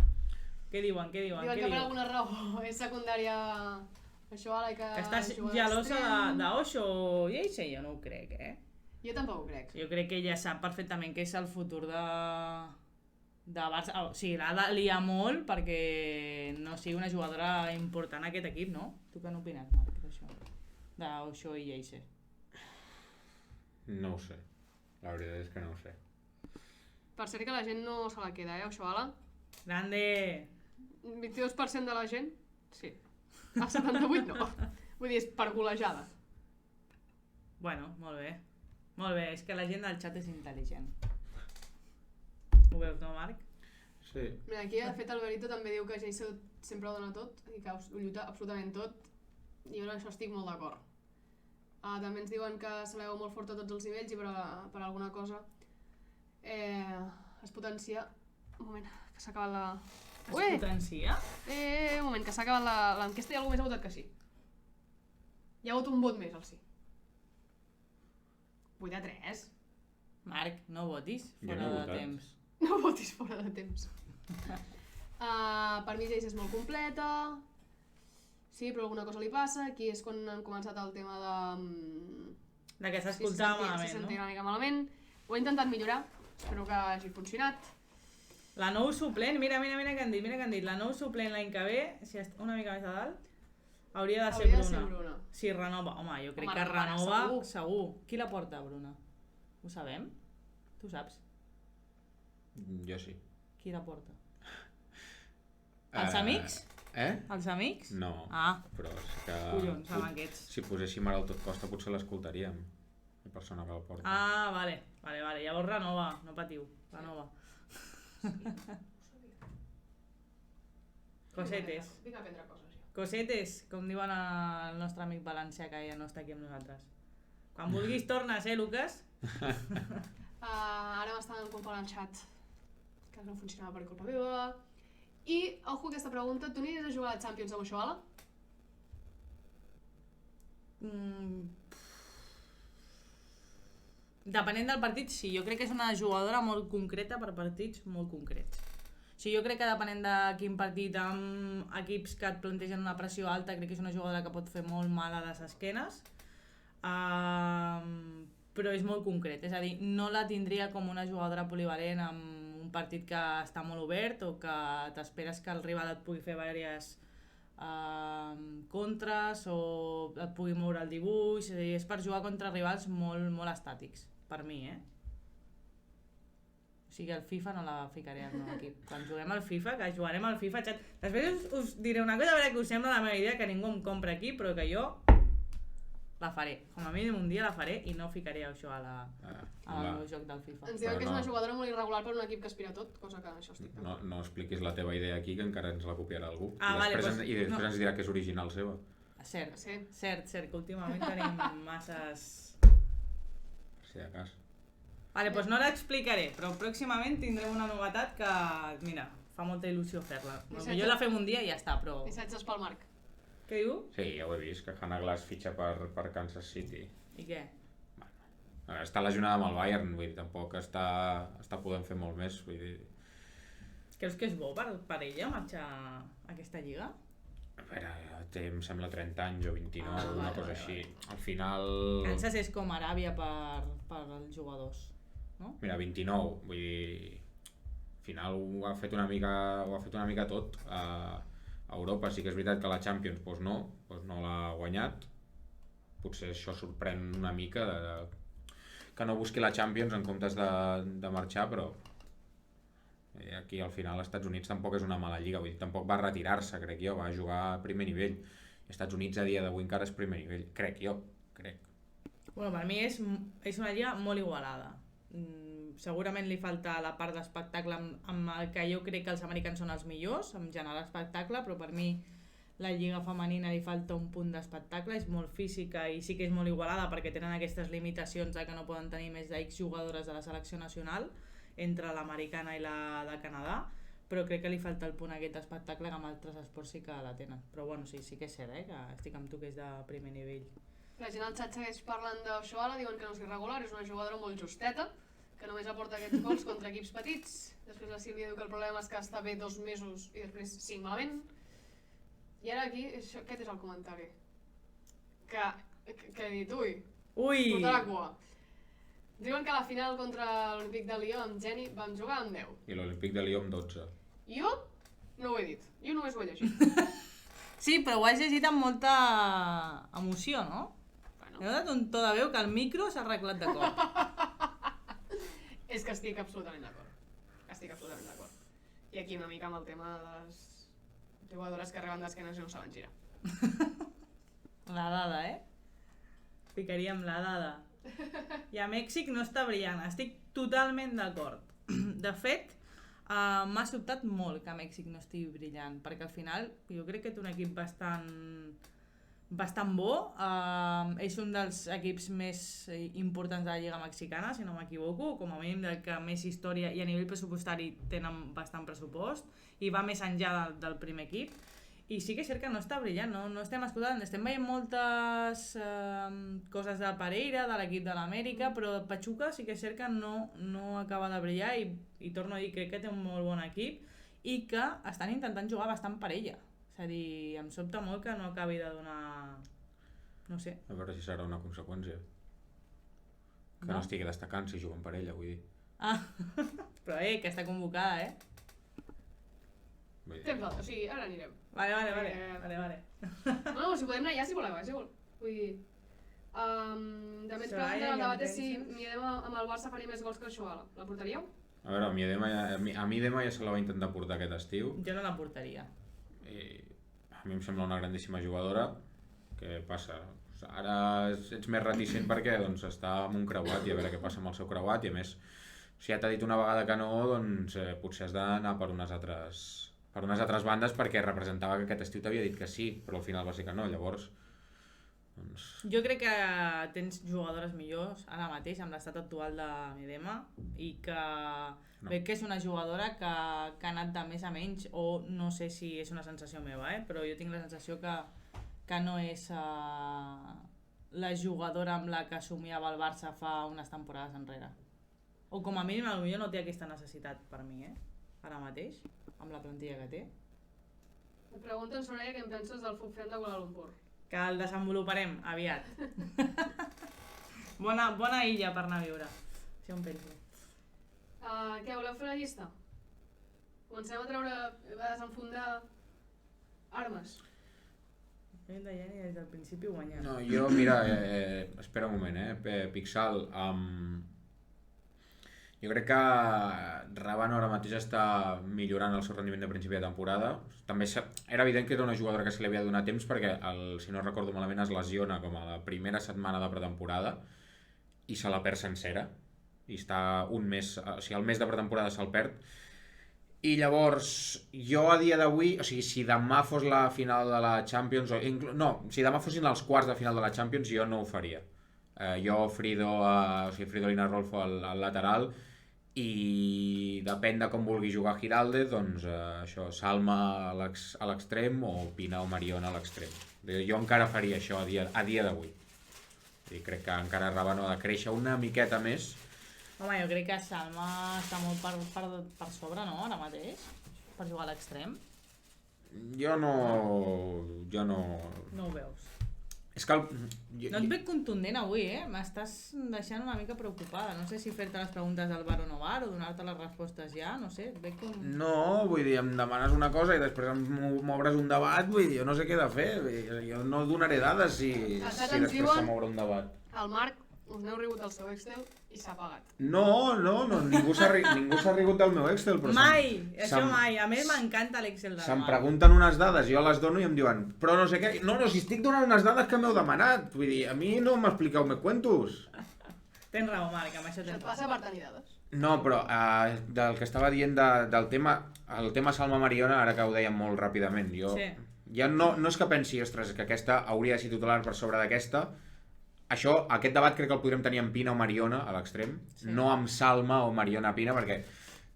Speaker 2: Què diuen?
Speaker 1: Diuen que per alguna raó és secundària... Això ara que...
Speaker 2: Estàs gelosa d'Osho i això jo no ho crec,
Speaker 1: Jo tampoc ho crec.
Speaker 2: Jo crec que ella sap perfectament que és el futur de Barça. O sigui, l'ha de liar molt perquè no sigui una jugadora important a aquest equip, no? Tu què n'opines, Marc, d'això? D'Osho i Geise?
Speaker 3: No ho sé. La veritat és que no ho sé.
Speaker 1: Per cert que la gent no se la queda, Oshoala.
Speaker 2: Grande!
Speaker 1: 22% de la gent? Sí. El 78 no. Vull dir, és per golejada.
Speaker 2: Bueno, molt bé. Molt bé, és que la gent del xat és intel·ligent. Ho veus, no, Marc?
Speaker 3: Sí.
Speaker 1: Mira, aquí, de fet, el Berito també diu que Geise sempre ho dona tot i que ho lluita absolutament tot. I jo en això estic molt d'acord. També ens diuen que se la veu molt forta a tots els nivells i per alguna cosa es potencia... Un moment, que s'ha acabat la...
Speaker 2: Es potencia?
Speaker 1: Un moment, que s'ha acabat l'enquesta i algú més ha votat que sí. Hi ha hagut un vot més al sí. 8-3.
Speaker 2: Marc, no votis fora de temps.
Speaker 1: No votis fora de temps. Per mi Geise és molt completa. Sí, però alguna cosa li passa. Aquí és quan han començat el tema de...
Speaker 2: De que s'escoltava malament, no?
Speaker 1: Se sentia una mica malament. Ho he intentat millorar. Espero que hagi funcionat.
Speaker 2: La nou suplent, mira què han dit, la nou suplent l'any que ve, si una mica més a dalt, hauria de ser Bruna. Si renova, home, jo crec que renova segur. Qui la porta, Bruna? Ho sabem? Tu saps?
Speaker 3: Jo sí.
Speaker 2: Qui la porta? Els amics? Els amics?
Speaker 3: No, però és que...
Speaker 2: Collons, amb aquests.
Speaker 3: Si poséssim ara el Tot Costa potser l'escoltaríem, la persona que la porta.
Speaker 2: Ah, vale. Llavors renova, no patiu, renova. Cosetes.
Speaker 1: Vinc a aprendre coses, jo.
Speaker 2: Cosetes, com diuen el nostre amic valencià, que ja no està aquí amb nosaltres. Quan vulguis tornes, Lucas?
Speaker 1: Ara m'estan culpant al xat, que no funcionava per culpa meva. I, ojo, aquesta pregunta, tu aniries a jugar a Champions amb Oshoala?
Speaker 2: Depenent del partit, sí. Jo crec que és una jugadora molt concreta per partits molt concrets. Sí, jo crec que depenent de quin partit amb equips que et plantegen una pressió alta, crec que és una jugadora que pot fer molt mal a les esquenes, però és molt concret, és a dir, no la tindria com una jugadora polivalent amb un partit que està molt obert o que t'esperes que el rival et pugui fer diverses contres o et pugui moure el dibuix, és a dir, és per jugar contra rivals molt, molt estàtics, per mi, O sigui, el FIFA no la ficaré al meu equip. Quan juguem al FIFA, que jugarem al FIFA, xat. Després us diré una cosa, a veure què us sembla la meva idea, que ningú em compra aquí, però que jo la faré. Com a mínim un dia la faré i no ficaré això al meu joc del FIFA.
Speaker 1: Ens diuen que és una jugadora molt irregular per un equip que aspira a tot, cosa que això estic d'acord.
Speaker 3: No expliquis la teva idea aquí, que encara ens la copiarà algú.
Speaker 2: I
Speaker 3: després ens dirà que és original seva.
Speaker 2: Cert, que últimament tenim masses...
Speaker 3: si de cas.
Speaker 2: Vale, doncs no l'explicaré, però pròximament tindrem una novetat que, mira, fa molta il·lusió fer-la. Potser la fem un dia i ja està, però...
Speaker 1: Missatges pel Marc.
Speaker 2: Què diu?
Speaker 3: Sí, ja ho he vist, que Hannah Glass fitxa per Kansas City.
Speaker 2: I què?
Speaker 3: Està lesionada amb el Bayern, vull dir, tampoc està podent fer molt més, vull dir...
Speaker 2: Creus que és bo per ella marxar a aquesta lliga?
Speaker 3: A veure, té, em sembla 30 anys o 29, una cosa així. Al final...
Speaker 2: Kansas és com Aràbia per als jugadors, no?
Speaker 3: Mira, 29, vull dir... Al final ho ha fet una mica tot. A Europa sí que és veritat que la Champions doncs no l'ha guanyat. Potser això sorprèn una mica que no busqui la Champions en comptes de marxar, però aquí al final als Estats Units tampoc és una mala lliga, vull dir, tampoc va retirar-se, crec jo, va jugar a primer nivell. Els Estats Units a dia d'avui encara és primer nivell, crec.
Speaker 2: Bueno, per mi és una lliga molt igualada. Segurament li falta la part d'espectacle amb el que jo crec que els americans són els millors, en general espectacle, però per mi la lliga femenina li falta un punt d'espectacle, és molt física i sí que és molt igualada perquè tenen aquestes limitacions de que no poden tenir més d'X jugadores de la selecció nacional entre l'americana i la de Canadà, però crec que li falta el punt aquest d'espectacle que amb altres esports sí que la tenen. Però bueno, sí que és cert, que estic amb tu que és de primer nivell.
Speaker 1: La gent al xat segueix parlant d'Oshoala, diuen que no és irregular, és una jugadora molt justeta, que només aporta aquests gols contra equips petits. Després la Sílvia diu que el problema és que està bé 2 mesos i després 5 malament. I ara aquí, aquest és el comentari. Que he dit, ui, portarà cua. Diuen que a la final contra l'Olímpic de Lió amb Jenny vam jugar amb 10.
Speaker 3: I l'Olímpic de Lió amb 12.
Speaker 1: Jo no ho he dit, jo només ho he llegit.
Speaker 2: Sí, però ho has llegit amb molta emoció, no?
Speaker 1: Bueno.
Speaker 2: He notat un to de veu que el micro s'ha arreglat de cop.
Speaker 1: És que estic absolutament d'acord. I aquí una mica amb el tema de les jugadores que arriben d'esquenes i no saben girar.
Speaker 2: La dada, Ficaríem la dada. I a Mèxic no està brillant, estic totalment d'acord. De fet, m'ha sobtat molt que Mèxic no estigui brillant, perquè al final jo crec que té un equip bastant bo, és un dels equips més importants de la Lliga Mexicana, si no m'equivoco, com a mínim del que més història i a nivell pressupostari tenen bastant pressupost i va més enllà del primer equip. I sí que és cert que no està brillant, no estem escoltant, estem veient moltes coses de Pereira, de l'equip de l'Amèrica, però Pachuca sí que és cert que no acaba de brillar i torno a dir, crec que té un molt bon equip i que estan intentant jugar bastant per ella. És a dir, em sobta molt que no acabi de donar... no sé.
Speaker 3: A veure si serà una conseqüència. Que no estigui destacant si juguen per ella, vull dir.
Speaker 2: Però que està convocada,
Speaker 1: Temps altre, o sigui, ara anirem.
Speaker 2: Vale.
Speaker 1: No, si podem anar ja, si voleu, si vol. Vull dir... també ens pregunten el debat és si Miedema amb el Barça faria més gols que Oshoala. La portaríeu?
Speaker 3: A veure, a Miedema ja se la va intentar portar aquest estiu.
Speaker 2: Jo no la portaria.
Speaker 3: A mi em sembla una grandíssima jugadora. Què passa? Ara ets més reticent perquè doncs, està amb un creuat i a veure què passa amb el seu creuat i a més, si ja t'ha dit una vegada que no, doncs potser has d'anar per unes altres bandes perquè representava que aquest estiu t'havia dit que sí, però al final va ser que no, llavors... Doncs...
Speaker 2: Jo crec que tens jugadores millors ara mateix amb l'estat actual de Miedema i que veig que és una jugadora que ha anat de més a menys o no sé si és una sensació meva, però jo tinc la sensació que no és la jugadora amb la que somiava el Barça fa unes temporades enrere. O com a mínim potser no té aquesta necessitat per mi, ara mateix, amb la plantilla que té.
Speaker 1: Em pregunten, Soraya, què en penses del Futfem de Kuala Lumpur?
Speaker 2: Que el desenvoluparem aviat. Bona illa per anar a viure. Això em penso.
Speaker 1: Què, voleu fer la llista? Comencem a treure, a desenfundar armes.
Speaker 2: Jo hem de ja des del principi guanyar.
Speaker 3: No, jo, mira, espera un moment, Pixal, jo crec que Rábano ara mateix està millorant el seu rendiment de principi de temporada. També era evident que era una jugadora que se li havia de donar temps perquè, si no recordo malament, es lesiona com a la primera setmana de pretemporada i se la perd sencera. I està un mes, o sigui, el mes de pretemporada se'l perd. I llavors, jo a dia d'avui, o sigui, si demà fos la final de la Champions, si demà fossin els quarts de final de la Champions, jo no ho faria. Jo, Fridolin Rolfo al lateral, i depèn de com vulgui jugar Giraldez, doncs això, Salma a l'extrem o Pina o Mariona a l'extrem. Jo encara faria això a dia d'avui. I crec que encara Rábano ha de créixer una miqueta més.
Speaker 2: Home, jo crec que Salma està molt per sobre, no, ara mateix? Per jugar a l'extrem.
Speaker 3: Jo no...
Speaker 2: No ho veus.
Speaker 3: És que...
Speaker 2: No et veig contundent avui, M'estàs deixant una mica preocupada. No sé si fer-te les preguntes del bar o no bar o donar-te les respostes ja, no sé, et veig com...
Speaker 3: No, vull dir, em demanes una cosa i després m'obres un debat, vull dir, jo no sé què he de fer. Jo no donaré dades si després se m'obre un debat.
Speaker 1: El Marc, us n'heu rigut del seu Excel i s'ha pagat.
Speaker 3: No, ningú s'ha rigut del meu Excel. Però
Speaker 2: mai. A més m'encanta l'Excel del Marc.
Speaker 3: Se'm pregunten unes dades, jo les dono i em diuen però no sé què... No, si estic donant unes dades que m'heu demanat. Vull dir, a mi no m'expliqueu més cuentos.
Speaker 2: Tens raó, Marc, amb això tens raó.
Speaker 1: Et passa per tenir dades.
Speaker 3: No, però del que estava dient del tema, el tema Salma Mariona, ara que ho dèiem molt ràpidament, jo
Speaker 2: sí.
Speaker 3: Ja no és que pensi, ostres, que aquesta hauria de ser titular per sobre d'aquesta. Aquest debat crec que el podrem tenir amb Pina o Mariona a l'extrem, sí. No amb Salma o Mariona Pina, perquè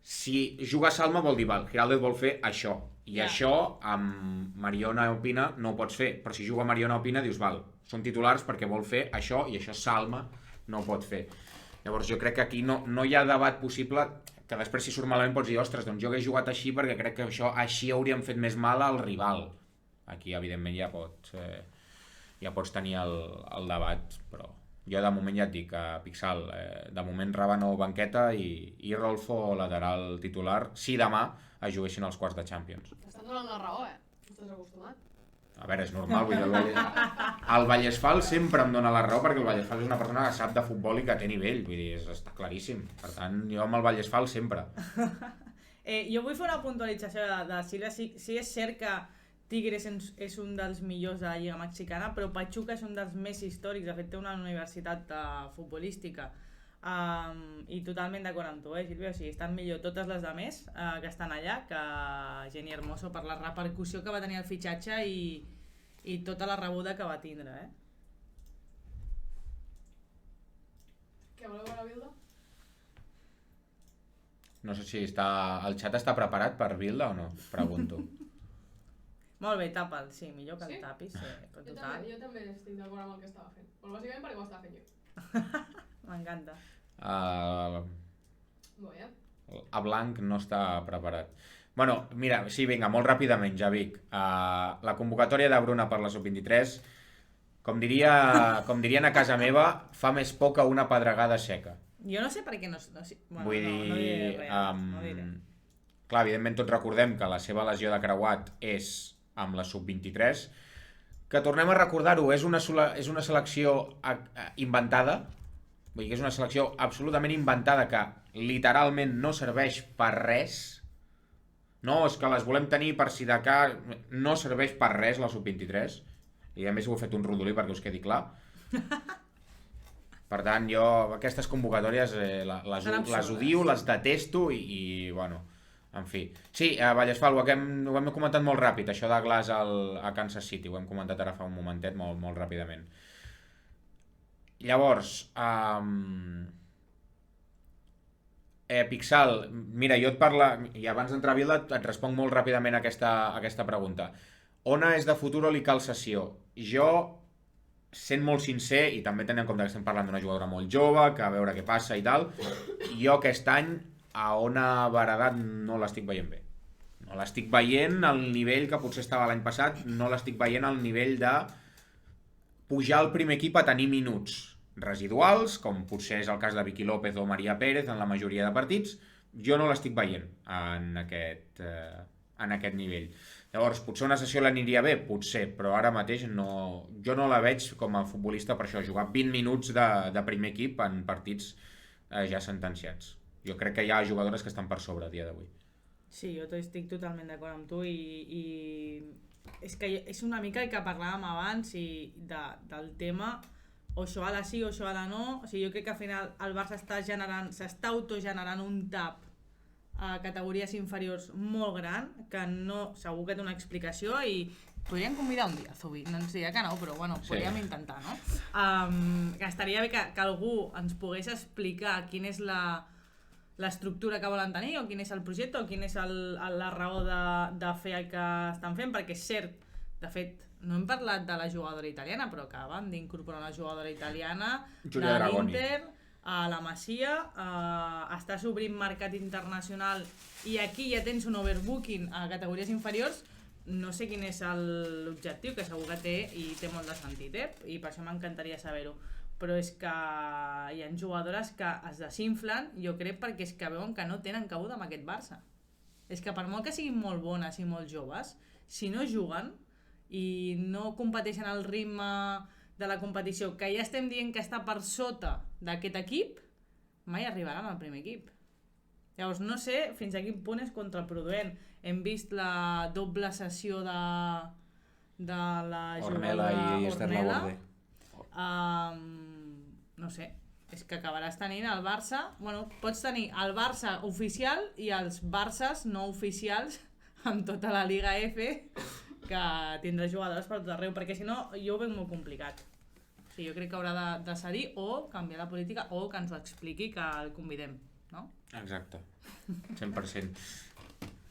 Speaker 3: si juga Salma vol dir, Giraldez vol fer això, i això amb Mariona o Pina no ho pots fer, però si juga Mariona o Pina dius, són titulars perquè vol fer això i això Salma no ho pot fer. Llavors jo crec que aquí no hi ha debat possible, que després si surt malament pots dir, ostres, doncs jo hagués jugat així perquè crec que això així hauríem fet més mal al rival. Aquí evidentment ja pots tenir el debat, però jo de moment ja et dic, Pixal, de moment Rábano banqueta i Rolfo lateral titular, si demà es juguessin els quarts de Champions.
Speaker 1: T'estan donant la raó, No estàs acostumat?
Speaker 3: A veure, és normal, vull dir, el Vallesfal sempre em dona la raó perquè el Vallesfal és una persona que sap de futbol i que té nivell, vull dir, està claríssim. Per tant, jo amb el Vallesfal sempre.
Speaker 2: Jo vull fer una puntualització de Sílvia, si és cert que Tigres és un dels millors de la Lliga Mexicana, però Pachuca és un dels més històrics, de fet té una universitat futbolística, i totalment d'acord amb tu, Sílvia, o sigui, estan millor totes les demés que estan allà que Jenny Hermoso per la repercussió que va tenir el fitxatge i tota la rebuda que va tindre,
Speaker 1: Què voleu veure, Bilda?
Speaker 3: No sé si el xat està preparat per Bilda o no, pregunto.
Speaker 2: Molt bé, tapa'l, sí, millor que el tapis, total.
Speaker 1: Jo també estic d'acord amb el que estava fent, però bàsicament perquè ho estava fent jo.
Speaker 2: M'encanta.
Speaker 3: A Blanc no està preparat. Bueno, mira, sí, vinga, molt ràpidament, Javic. La convocatòria de Bruna per la Sub-23, com dirien a casa meva, fa més por que una pedregada seca.
Speaker 2: Jo no sé per què no... Bueno,
Speaker 3: vull dir,
Speaker 2: no diré res, no diré.
Speaker 3: Clar, evidentment tots recordem que la seva lesió de creuat és amb la Sub-23, que tornem a recordar-ho, és una selecció inventada, vull dir que és una selecció absolutament inventada que literalment no serveix per res. No, és que les volem tenir per si de cas, no serveix per res la Sub-23, i a més ho he fet un rodolí perquè us quedi clar. Per tant, jo aquestes convocatòries les odio, les detesto i bueno... En fi, sí, a Vallesfal ho hem comentat molt ràpid, això de Glass a Kansas City, ho hem comentat ara fa un momentet molt ràpidament. Llavors, Pixal, mira, jo et parla, i abans d'entrar a Vila et responc molt ràpidament a aquesta pregunta. Ona és de futur o li cal sessió? Jo, sent molt sincer, i també tenint en compte que estem parlant d'una jugadora molt jove, que a veure què passa i tal, jo aquest any a Ona Baradat no l'estic veient bé. No l'estic veient al nivell que potser estava l'any passat, no l'estic veient al nivell de pujar al primer equip a tenir minuts residuals, com potser és el cas de Vicky López o Maria Pérez en la majoria de partits. Jo no l'estic veient en aquest nivell. Llavors, potser una sessió l'aniria bé? Potser, però ara mateix jo no la veig com a futbolista per això, jugar 20 minuts de primer equip en partits ja sentenciats. Jo crec que hi ha jugadores que estan per sobre a dia d'avui.
Speaker 2: Sí, jo estic totalment d'acord amb tu i és que és una mica el que parlàvem abans del tema Oshoala sí, Oshoala no. O sigui, jo crec que al final el Barça s'està autogenerant un tap a categories inferiors molt gran, que no, segur que té una explicació i Podríem convidar un dia Zubi, no ens diria que no, però bueno, podríem intentar, no? Que estaria bé que algú ens pogués explicar quina és l'estructura que volen tenir, o quin és el projecte, o quina és la raó de fer el que estan fent, perquè és cert, de fet, no hem parlat de la jugadora italiana, però acaben d'incorporar una jugadora italiana de l'Inter a la Masia, estàs obrint mercat internacional i aquí ja tens un overbooking a categories inferiors. No sé quin és l'objectiu, que segur que té i té molt de sentit, i per això m'encantaria saber-ho, però és que hi ha jugadores que es desinflen, jo crec, perquè és que veuen que no tenen cabuda amb aquest Barça. És que per molt que siguin molt bones i molt joves, si no juguen i no competeixen al ritme de la competició, que ja estem dient que està per sota d'aquest equip, mai arribaran al primer equip. Llavors no sé fins a quin punt és contraproduent. Hem vist la doble sessió de la
Speaker 3: Ornella i Esther Laborde.
Speaker 2: No sé, és que acabaràs tenint el Barça, bueno, pots tenir el Barça oficial i els Barças no oficials amb tota la Liga F, que tindrà jugadors per tot arreu, perquè si no jo ho veig molt complicat. O sigui, jo crec que haurà de cedir o canviar la política o que ens ho expliqui, que el convidem, no?
Speaker 3: Exacte, 100%.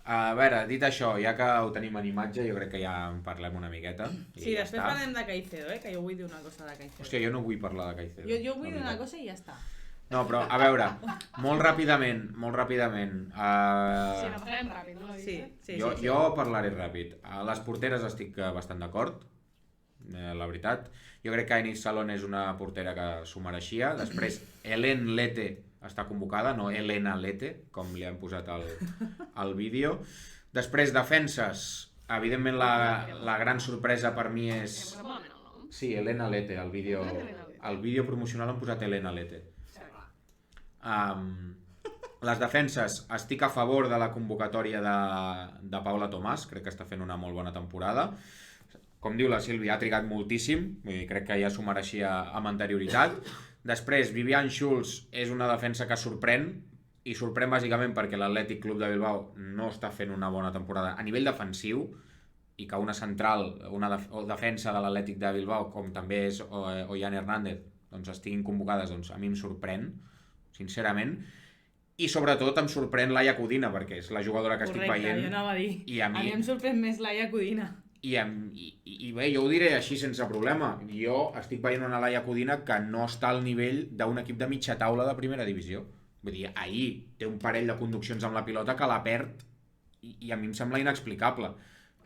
Speaker 3: A veure, dit això, ja que ho tenim en imatge, jo crec que ja en parlem una miqueta.
Speaker 2: Sí, després parlem de Caicedo, que jo vull dir una cosa de Caicedo.
Speaker 3: Hòstia, jo no vull parlar de Caicedo.
Speaker 2: Jo vull dir una cosa i ja està.
Speaker 3: No, però, a veure, molt ràpidament.
Speaker 1: Sí, no farem ràpid, no?
Speaker 2: Sí.
Speaker 3: Jo parlaré ràpid. A les porteres estic bastant d'acord, la veritat. Jo crec que Anis Salón és una portera que s'ho mereixia. Després, Helen Lete està convocada, no Elena Lete, com li han posat al vídeo. Després, defenses. Evidentment, la gran sorpresa per mi és... Sí, Elena Lete, al vídeo promocional han posat Elena Lete. Les defenses, estic a favor de la convocatòria de Paula Tomàs, crec que està fent una molt bona temporada. Com diu la Sílvia, ha trigat moltíssim, vull dir, crec que ja s'ho mereixia amb anterioritat. Després, Vivian Schulz és una defensa que sorprèn, i sorprèn bàsicament perquè l'Atlètic Club de Bilbao no està fent una bona temporada a nivell defensiu, i que una central, una defensa de l'Atlètic de Bilbao, com també és Ollane Hernández, doncs estiguin convocades, doncs a mi em sorprèn, sincerament. I sobretot em sorprèn Laia Codina, perquè és la jugadora que estic veient.
Speaker 2: Correcte, jo anava a dir. A mi em sorprèn més Laia Codina.
Speaker 3: I bé, jo ho diré així sense problema. Jo estic veient una Laia Codina que no està al nivell d'un equip de mitja taula de primera divisió. Vull dir, ahir té un parell de conduccions amb la pilota que la perd i a mi em sembla inexplicable.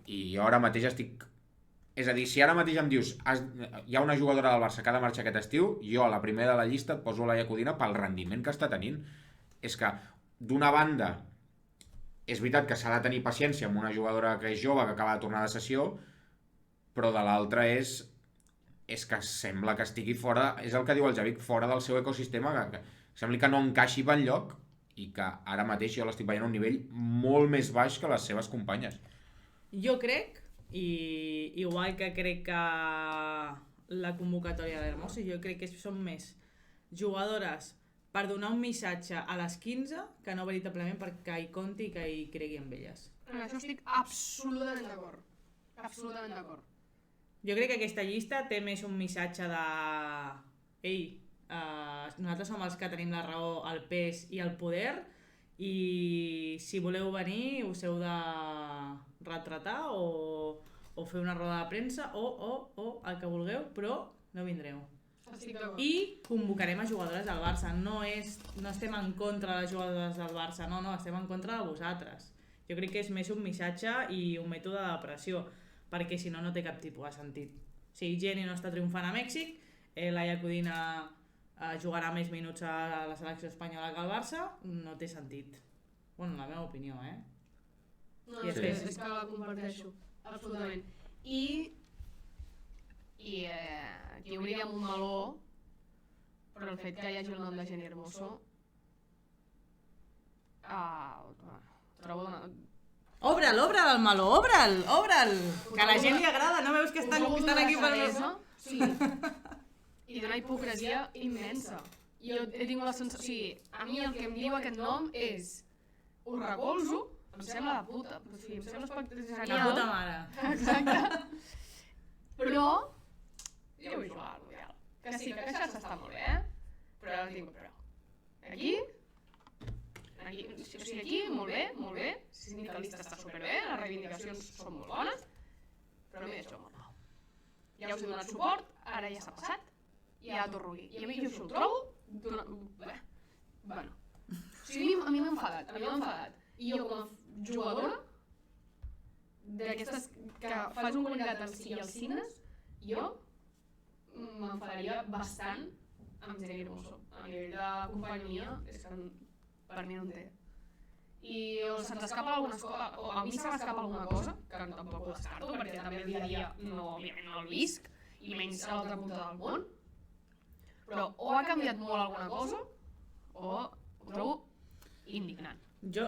Speaker 3: I jo ara mateix estic... És a dir, si ara mateix em dius hi ha una jugadora del Barça que ha de marxar aquest estiu, jo a la primera de la llista et poso Laia Codina pel rendiment que està tenint. És que, d'una banda, és veritat que s'ha de tenir paciència amb una jugadora que és jove, que acaba de tornar de sessió, però de l'altra és que sembla que estigui fora, és el que diu el Javic, fora del seu ecosistema, que sembla que no encaixi per enlloc i que ara mateix jo l'estic veient a un nivell molt més baix que les seves companyes.
Speaker 2: Jo crec, i igual que crec que la convocatòria d'Hermoso, jo crec que són més jugadores per donar un missatge a les 15 que no veritablement perquè hi compti i que hi cregui en elles.
Speaker 1: En això estic absolutament d'acord. Absolutament d'acord.
Speaker 2: Jo crec que aquesta llista té més un missatge de... Ei, nosaltres som els que tenim la raó, el pes i el poder, i si voleu venir us heu de retratar o fer una roda de premsa o el que vulgueu, però no vindreu. I convocarem a jugadores del Barça. No estem en contra de les jugadores del Barça, no, estem en contra de vosaltres. Jo crec que és més un missatge i un mètode de pressió, perquè si no, no té cap tipus de sentit. Si Jenny no està triomfant a Mèxic, Laia Codina jugarà més minuts a la selecció espanyola que al Barça, no té sentit. Bueno, la meva opinió,
Speaker 1: No, és que la comparteixo, absolutament. I aquí hauríem un meló, però el fet que hi hagi el nom de Jenny Hermoso trobo una...
Speaker 2: Obre'l el meló, obre'l! Que a la gent li agrada, no veus que estan aquí per...
Speaker 1: Sí. I d'una hipocresia immensa. Jo he tingut la sensació... O sigui, a mi el que em diu aquest nom és... Ho recolzo, em sembla de puta, o sigui, em sembla
Speaker 2: La
Speaker 1: genial.
Speaker 2: puta mare.
Speaker 1: Exacte. Però jo vull jugar al Mundial. Que sí, que queixar-se està molt bé, però ara tinc un però. Aquí, o sigui, aquí, molt bé, sindicalista està superbé, les reivindicacions són molt bones, però no m'hi deixo molt nou. Ja us he donat suport, ara ja s'ha passat, i ja torno aquí. I a mi jo això ho trobo, bueno, o sigui, a mi m'ha enfadat, I jo com a jugadora, d'aquestes que fas un comunicat als cines, jo m'enfadaria bastant amb Jenny Hermoso. A nivell de companyia, és que per mi no en té. I o se'ns escapa alguna cosa, o a mi se m'escapa alguna cosa, que tampoc ho descarto, perquè també el dia a dia òbviament no el visc, i menys a l'altra punta del món, però o ha canviat molt alguna cosa, o ho trobo indignant.
Speaker 2: Jo...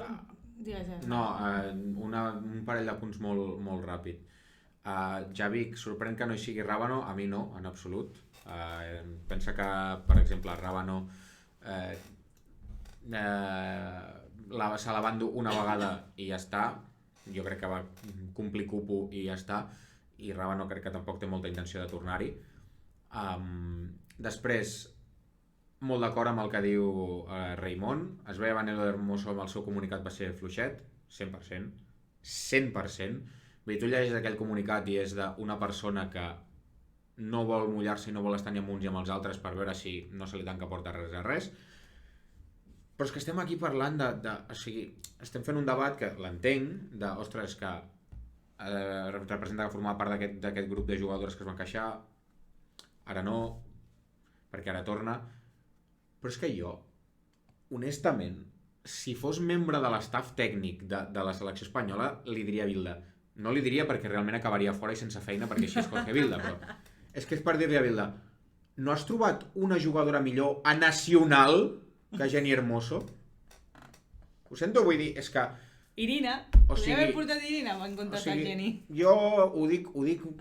Speaker 2: Digues.
Speaker 3: No, un parell de punts molt ràpid. Ja Vic, sorprèn que no hi sigui Rábano, a mi no, en absolut. Pensa que, per exemple, Rábano se la van dur una vegada i ja està. Jo crec que va complir cupo i ja està. I Rábano crec que tampoc té molta intenció de tornar-hi. Després, molt d'acord amb el que diu Raimon. Es veia Vanelo Hermoso amb el seu comunicat va ser fluixet, 100%. 100%. Vull dir, tu llegeixes aquell comunicat i és d'una persona que no vol mullar-se i no vol estar ni amb uns i amb els altres per veure si no se li tanca porta res a res. Però és que estem aquí parlant o sigui, estem fent un debat que l'entenc, ostres, que representa que formava part d'aquest grup de jugadores que es van queixar, ara no, perquè ara torna. Però és que jo, honestament, si fos membre de l'estaf tècnic de la selecció espanyola, li diria Bilda. No li diria perquè realment acabaria fora i sense feina, perquè així és Jorge Vilda, però és que és per dir-li a Vilda, no has trobat una jugadora millor a Nacional que Jenny Hermoso? Ho sento, vull dir, és que...
Speaker 2: Irina, podria haver portat Irina en comptes de Jenny.
Speaker 3: Jo ho dic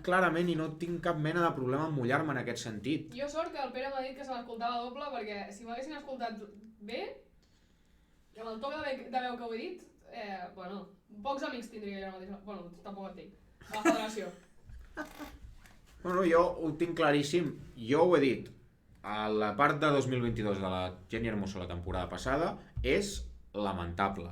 Speaker 3: clarament i no tinc cap mena de problema en mullar-me en aquest sentit.
Speaker 1: Jo sort que el Pere m'ha dit que se l'escoltava doble, perquè si m'haguessin escoltat bé, i amb el toc de veu que ho he dit, bueno, pocs amics tindria jo ara mateix. Bueno, tampoc en tinc. A la federació.
Speaker 3: Bueno, jo ho tinc claríssim. Jo ho he dit. A la part de 2022 de la Jenny Hermoso la temporada passada és lamentable.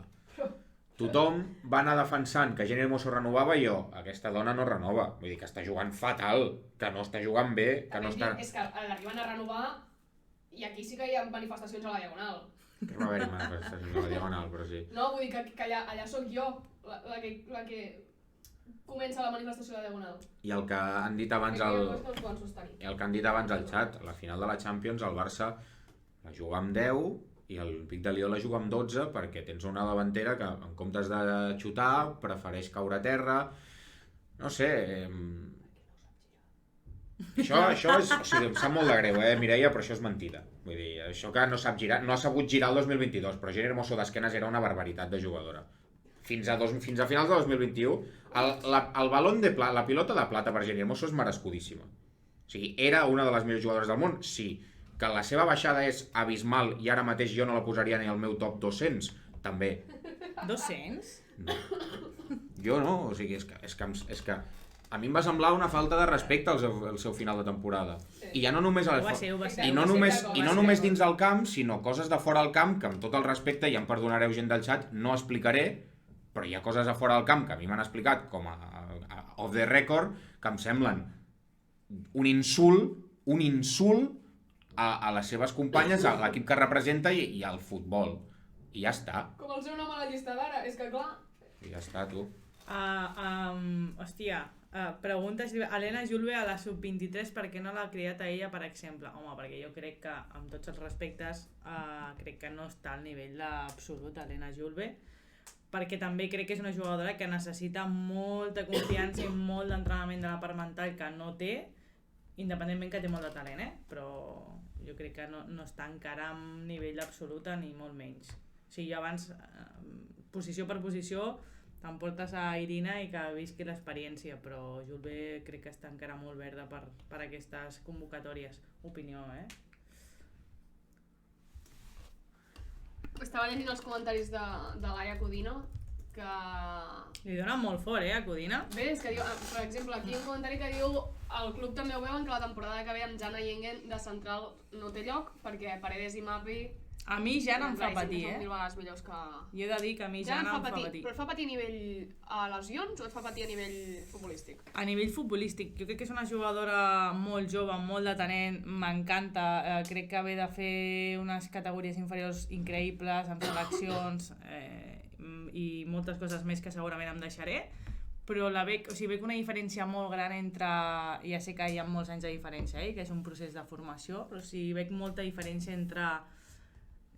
Speaker 3: Tothom va anar defensant que Jenny Hermoso renovava i jo, aquesta dona no renova. Vull dir que està jugant fatal, que no està jugant bé, que no està...
Speaker 1: És que l'arriben a renovar i aquí sí que hi ha manifestacions a la Diagonal.
Speaker 3: Que va haver-hi manifestacions a la Diagonal, però sí.
Speaker 1: No, vull dir que allà sóc jo la que comença la manifestació a la Diagonal.
Speaker 3: I el que han dit abans al xat, a la final de la Champions el Barça la juga amb 10 i el Vic de Lió la juga amb 12 perquè tens una davantera que en comptes de xutar prefereix caure a terra. No sé... Això és... O sigui, em sap molt de greu, Mireia, però això és mentida. Vull dir, això que no sap girar... No ha sabut girar el 2022, però Jenny Hermoso d'esquenes era una barbaritat de jugadora. Fins a finals de 2021, el balón de plata, la pilota de plata per Jenny Hermoso és merescudíssima. O sigui, era una de les millors jugadores del món? Sí. Que la seva baixada és abismal i ara mateix jo no la posaria ni al meu top 200? També.
Speaker 2: 200?
Speaker 3: No. Jo no, o sigui, és que a mi em va semblar una falta de respecte al seu final de temporada. I ja no només I no només dins del camp, sinó coses de fora del camp, que amb tot el respecte, ja em perdonareu gent del xat, no explicaré, però hi ha coses a fora del camp que a mi m'han explicat, com a off the record, que em semblen un insult a les seves companyes, a l'equip que representa i al futbol. I ja està.
Speaker 1: Com el seu nom a la llista d'ara, és que clar...
Speaker 3: I ja està, tu.
Speaker 2: Hòstia, pregunta Helena Julve a la sub-23 per què no l'ha criat a ella, per exemple. Home, perquè jo crec que, amb tots els respectes, crec que no està al nivell absolut Helena Julve, perquè també crec que és una jugadora que necessita molta confiança i molt d'entrenament de la part mental que no té, independentment que té molt de talent, però jo crec que no està encara en nivell absolut ni molt menys. O sigui, jo abans, posició per posició, t'emportes a Irina i que visqui l'experiència, però Julve crec que està encara molt verda per aquestes convocatòries. Opinió,
Speaker 1: Estava llegint els comentaris de Laia Codina que...
Speaker 2: Li dona molt fort, a Codina.
Speaker 1: Bé, és que diu, per exemple, aquí hi ha un comentari que diu el club també ho veuen que la temporada que ve amb Jana i Engen de central no té lloc perquè Paredes i Mapi...
Speaker 2: A mi Jana em fa patir,
Speaker 1: Són 1000 vegades millors que...
Speaker 2: Jo he de dir que a mi Jana em fa patir.
Speaker 1: Però et fa patir a nivell lesions o et fa patir a nivell futbolístic?
Speaker 2: A nivell futbolístic, jo crec que és una jugadora molt jove, molt de talent, m'encanta, crec que ve de fer unes categories inferiors increïbles, amb seleccions i moltes coses més que segurament em deixaré, però veig una diferència molt gran entre, ja sé que hi ha molts anys de diferència, que és un procés de formació, però veig molta diferència entre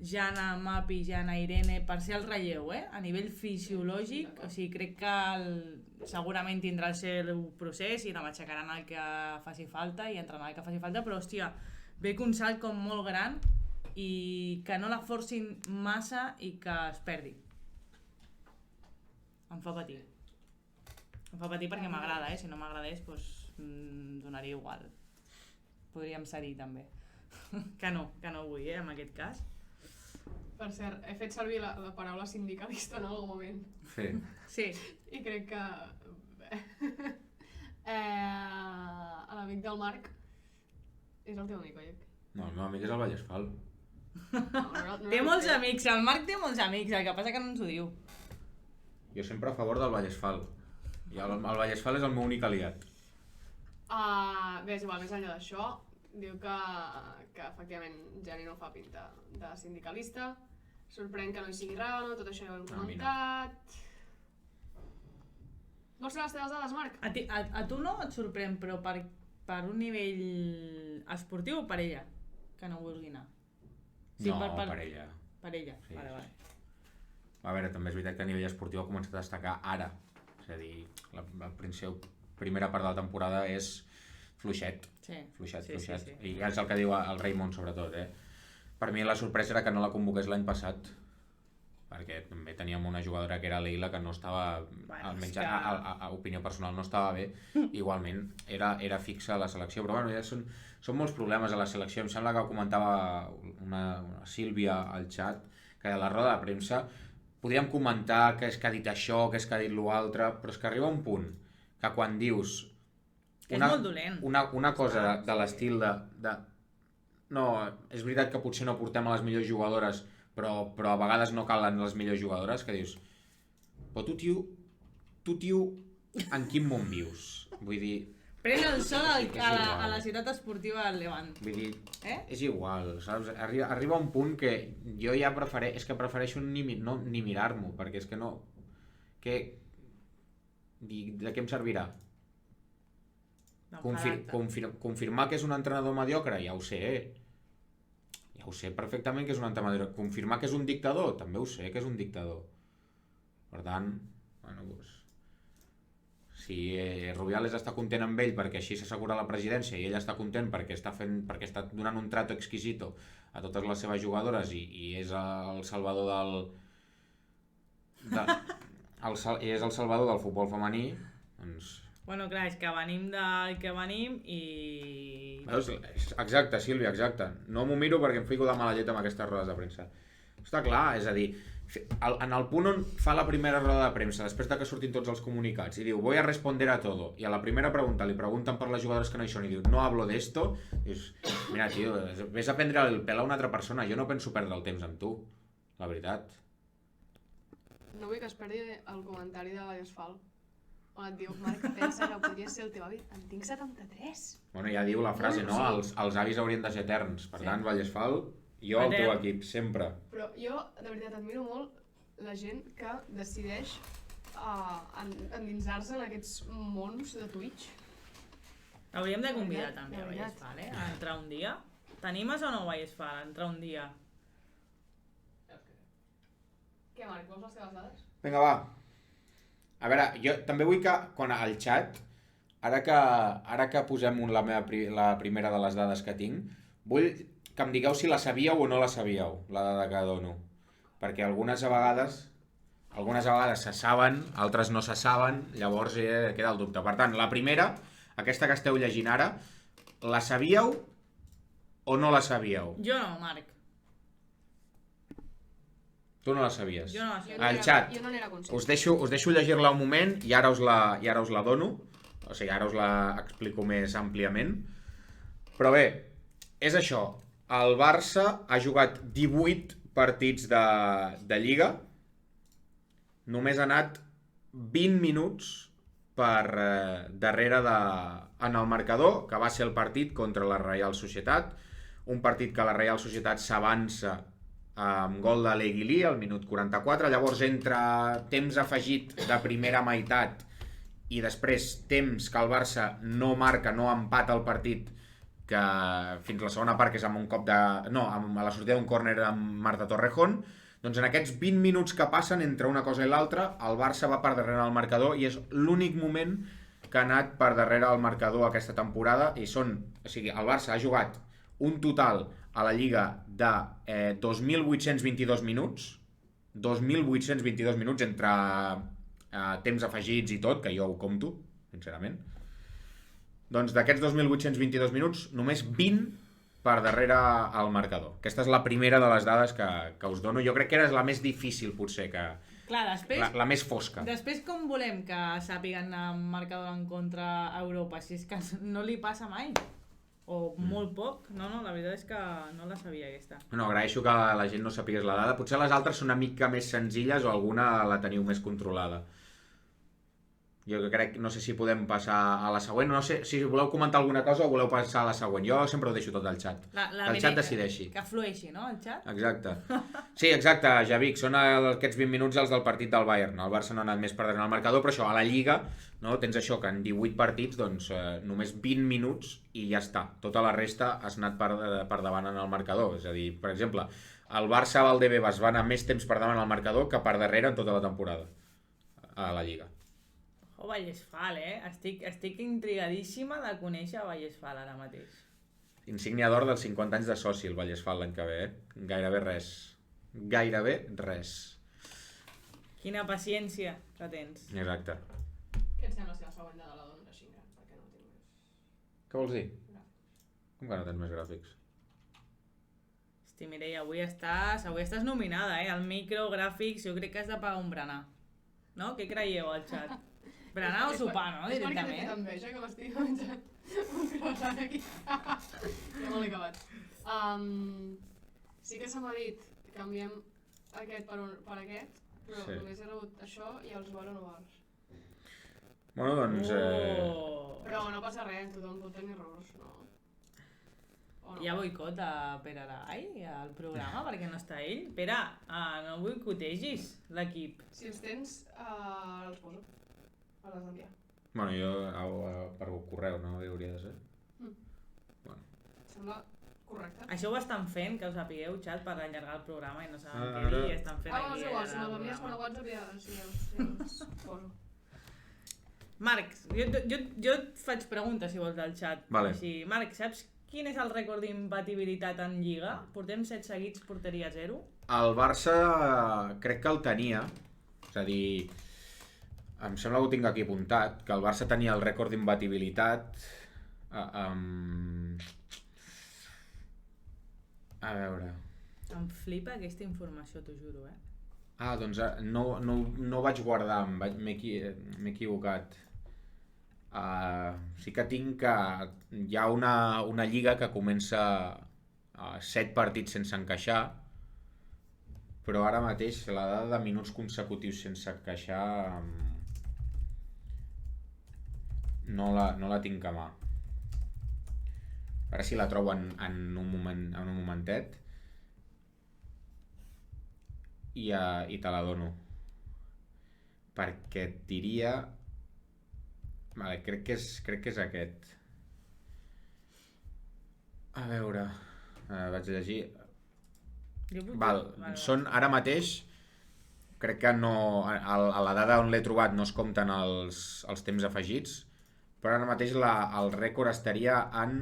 Speaker 2: Jana, Mapi, Jana, Irene, per ser el relleu, a nivell fisiològic, crec que segurament tindrà el seu procés i la m'aixecaran el que faci falta i entraran el que faci falta, però hòstia, veig un salt com molt gran i que no la forcin massa i que es perdi. Em fa patir. Em fa patir perquè m'agrada, si no m'agradés donaria igual. Podríem ser-hi també. Que no vull, en aquest cas.
Speaker 1: Per cert, he fet servir la paraula sindicalista en algun moment.
Speaker 2: Sí.
Speaker 1: I crec que l'amic del Marc és el teu amic, oi?
Speaker 3: No, el meu amic és el Vallesfal.
Speaker 2: Té molts amics, el Marc té molts amics, el que passa que no ens ho diu.
Speaker 3: Jo sempre a favor del Vallesfal. I el Vallesfal és el meu únic aliat.
Speaker 1: Bé, és igual, més enllà d'això, diu que efectivament Jani no fa pinta de sindicalista. Sorprèn que no hi sigui Rábano, tot això ja ho hem comentat. Vols fer les teves dades, Marc?
Speaker 2: A tu no et sorprèn, però per un nivell esportiu o per ella? Que no vulgui anar?
Speaker 3: No, per ella.
Speaker 2: Per ella,
Speaker 3: sí.
Speaker 2: Vale.
Speaker 3: A veure, també és veritat que a nivell esportiu ha començat a destacar ara. És a dir, la primera part de la temporada és fluixet.
Speaker 2: Sí.
Speaker 3: Fluixet. I és el que diu el Raymond, sobretot, Per mi la sorpresa era que no la convoqués l'any passat, perquè també teníem una jugadora que era Leila que no estava, almenys a opinió personal, no estava bé. Igualment, era fixa a la selecció, però ja són molts problemes a la selecció. Em sembla que comentava una Sílvia al xat, que a la roda de premsa podríem comentar que és que ha dit això, que és que ha dit l'altre, però és que arriba un punt que quan dius una cosa de l'estil de no, és veritat que potser no portem a les millors jugadores, però a vegades no calen les millors jugadores, que dius, però tu, tio, en quin món vius? Vull dir...
Speaker 2: Pren el sol a la ciutat esportiva del Levant.
Speaker 3: Vull dir, és igual, saps? Arriba un punt que jo ja prefereixo ni mirar-m'ho, perquè és que no... De què em servirà? Confirmar que és un entrenador mediocre, ja ho sé, Ja ho sé perfectament que és un entrenador. Confirmar que és un dictador, també ho sé que és un dictador. Per tant, si Rubiales està content amb ell perquè així s'assegura la presidència i ell està content perquè està donant un trato exquisito a totes les seves jugadores i és el salvador és el salvador del futbol femení, doncs...
Speaker 2: Bueno, clar, és que venim del que venim i...
Speaker 3: Exacte, Sílvia, exacte. No m'ho miro perquè em fico de mala llet amb aquestes rodes de premsa. Està clar, és a dir, en el punt on fa la primera roda de premsa, després de que surtin tots els comunicats, i diu, voy a responder a todo, i a la primera pregunta li pregunten per les jugadores que no hi són, i diu, no hablo de esto, dius, mira, tio, ves a prendre el pèl a una altra persona, jo no penso perdre el temps amb tu, la veritat.
Speaker 1: No vull que es perdi el comentari de Vallesfal, on et diu, Marc, pensa que podria ser el teu avi. En tinc 73.
Speaker 3: Bueno, ja diu la frase, no? Els avis haurien de ser eterns. Per tant, Vallesfal, jo al teu equip, sempre.
Speaker 1: Però jo, de veritat, admiro molt la gent que decideix endinsar-se en aquests mons de Twitch.
Speaker 2: Hauríem de convidar també a Vallesfal, a entrar un dia. T'animes o no, Vallesfal, a entrar un dia?
Speaker 1: Què, Marc, vols les teves dades?
Speaker 3: Vinga, va. A veure, jo també vull que, quan al xat, ara que posem la primera de les dades que tinc, vull que em digueu si la sabíeu o no la sabíeu, la dada que dono. Perquè algunes vegades se saben, altres no se saben, llavors queda el dubte. Per tant, la primera, aquesta que esteu llegint ara, la sabíeu o no la sabíeu?
Speaker 2: Jo no, Marc.
Speaker 3: Tu no la sabies.
Speaker 2: Jo no la
Speaker 1: Jo
Speaker 2: sé.
Speaker 1: no
Speaker 3: Al
Speaker 1: era-
Speaker 3: xat.
Speaker 1: Jo no n'era conscient.
Speaker 3: Us deixo llegir-la un moment i ara us la dono. O sigui, ara us la explico més àmpliament. Però bé, és això. El Barça ha jugat 18 partits de Lliga. Només ha anat 20 minuts per darrere en el marcador, que va ser el partit contra la Real Societat. Un partit que la Real Societat s'avança amb gol de l'Eguilí al minut 44. Llavors, entre temps afegit de primera meitat i després temps que el Barça no marca, no empata el partit, que fins la segona part, que és amb un cop a la sortida d'un córner amb Marta Torrejón, doncs en aquests 20 minuts que passen entre una cosa i l'altra, el Barça va per darrere del marcador i és l'únic moment que ha anat per darrere del marcador aquesta temporada. O sigui, el Barça ha jugat un total a la Lliga de 2.822 minuts. 2.822 minuts entre temps afegits i tot, que jo ho compto, sincerament. Doncs d'aquests 2.822 minuts, només 20 per darrere el marcador. Aquesta és la primera de les dades que us dono. Jo crec que era la més difícil, potser,
Speaker 2: Clar, després...
Speaker 3: la més fosca.
Speaker 2: Després com volem que sàpiguen marcador en contra a Europa? Si és que no li passa mai. O molt poc. No, la veritat és que no la sabia aquesta.
Speaker 3: No, agraeixo que la gent no sapigués la dada. Potser les altres són una mica més senzilles o alguna la teniu més controlada. Jo crec, no sé si podem passar a la següent. No sé si voleu comentar alguna cosa o voleu passar a la següent. Jo sempre ho deixo tot al xat. Que el xat decideixi.
Speaker 2: Que flueixi, no, el xat?
Speaker 3: Exacte. Sí, exacte, Javic. Són aquests 20 minuts els del partit del Bayern. El Barça no ha anat més per darrere el marcador, però això, a la Lliga, no, tens això, que en 18 partits, doncs, només 20 minuts i ja està. Tota la resta has anat per davant en el marcador. És a dir, per exemple, el Barça Valdebebas va anar més temps per davant al marcador que per darrere en tota la temporada a la Lliga.
Speaker 2: Oh, Vallesfal, Estic intrigadíssima de conèixer Vallesfal ara mateix.
Speaker 3: Insígnia d'or dels 50 anys de soci, el Vallesfal l'any que ve, Gairebé res. Gairebé res.
Speaker 2: Quina paciència que tens.
Speaker 3: Exacte.
Speaker 1: Què et sembla si la següent de la dono de Xinga? Perquè no tinc més...
Speaker 3: Què vols dir?
Speaker 1: gràfics.
Speaker 3: Com que no tens més gràfics?
Speaker 2: Hosti, Mireia, avui estàs nominada, El micro, gràfics, jo crec que has de pagar un berenar. No? Què creieu al xat? Berenar o sopar, no?
Speaker 1: És perquè
Speaker 2: Directament.
Speaker 1: t'he fet enveja que m'estic menjant un croissant aquí. Ja me l'he acabat. Sí que se m'ha dit que canviem aquest per aquest, però
Speaker 3: Sí.
Speaker 1: només he rebut això i els bar o no bars.
Speaker 3: Bueno, doncs...
Speaker 1: Però no passa res, tothom pot tenir errors, no? O no?
Speaker 2: Hi ha boicot a Pere Arai al programa perquè no està ell? Pere, no boicotegis l'equip.
Speaker 1: Si els tens, els poso. Els has d'enviar.
Speaker 3: Bueno, jo per correu, no? Hauria de ser.
Speaker 1: Et sembla correcte?
Speaker 2: Això ho estan fent, que ho sapigueu, xat, per allargar el programa i no saben què
Speaker 3: Ara-
Speaker 2: dir i estan fent
Speaker 1: No,
Speaker 2: aquí
Speaker 1: és igual, si
Speaker 2: el
Speaker 1: me l'envies per
Speaker 2: programa.
Speaker 1: WhatsApp ja els poso.
Speaker 2: Marc, jo et faig preguntes si vols del xat.
Speaker 3: Vale.
Speaker 2: Així, Marc, saps quin és el rècord d'imbatibilitat en Lliga? Portem 7 seguits, porteria 0.
Speaker 3: El Barça crec que el tenia, és a dir, em sembla que ho tinc aquí apuntat, que el Barça tenia el rècord d'imbatibilitat a veure...
Speaker 2: Em flipa aquesta informació, t'ho juro,
Speaker 3: Doncs no vaig guardar, m'he equivocat. Sí que tinc que hi ha una lliga que comença 7 partits sense encaixar, però ara mateix la dada de minuts consecutius sense encaixar no la tinc a mà. Ara si la trobo en un momentet i te la dono, perquè et diria... Vale, crec que és aquest. A veure, vaig llegir. Val, són ara mateix, crec que no, a la dada on l'he trobat no es compten els temps afegits, però ara mateix el rècord estaria en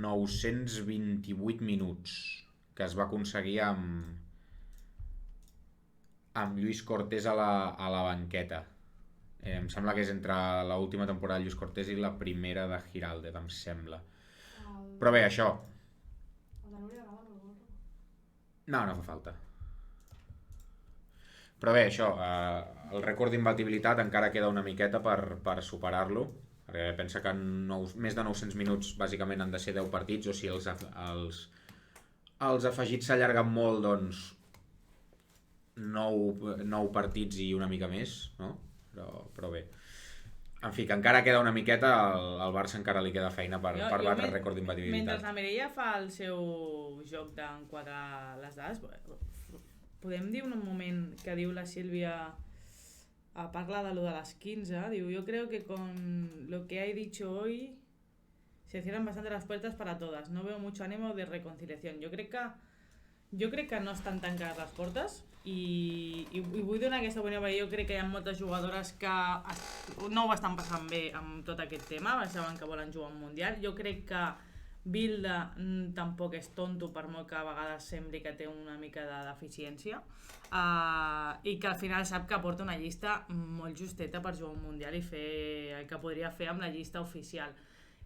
Speaker 3: 928 minuts, que es va aconseguir amb Lluís Cortés a la banqueta. Em sembla que és entre l'última temporada de Lluís Cortés i la primera de Giraldez, em sembla. Però bé, això...
Speaker 1: El de Núria Gala no el vol.
Speaker 3: No fa falta. Però bé, això, el rècord d'imbatibilitat encara queda una miqueta per superar-lo, perquè pensa que més de 900 minuts bàsicament han de ser 10 partits, o si els afegits s'allarguen molt, doncs 9 partits i una mica més, no? Però bé. En fi, que encara queda una miqueta, al Barça encara li queda feina per batre el rècord d'imbatibilitat.
Speaker 2: Mentre la Mireia fa el seu joc d'enquadrar les dades, podem dir un moment que diu la Sílvia, parla de lo de les 15, diu, yo creo que con lo que he dicho hoy se cierran bastante las puertas para todas, no veo mucho ánimo de reconciliación. Jo crec que no estan tancades les portes i vull donar aquesta opinió perquè jo crec que hi ha moltes jugadores que no ho estan passant bé amb tot aquest tema, saben que volen jugar un Mundial. Jo crec que Bilda tampoc és tonto, per molt que a vegades sembli que té una mica de deficiència, i que al final sap que porta una llista molt justeta per jugar un Mundial i fer el que podria fer amb la llista oficial.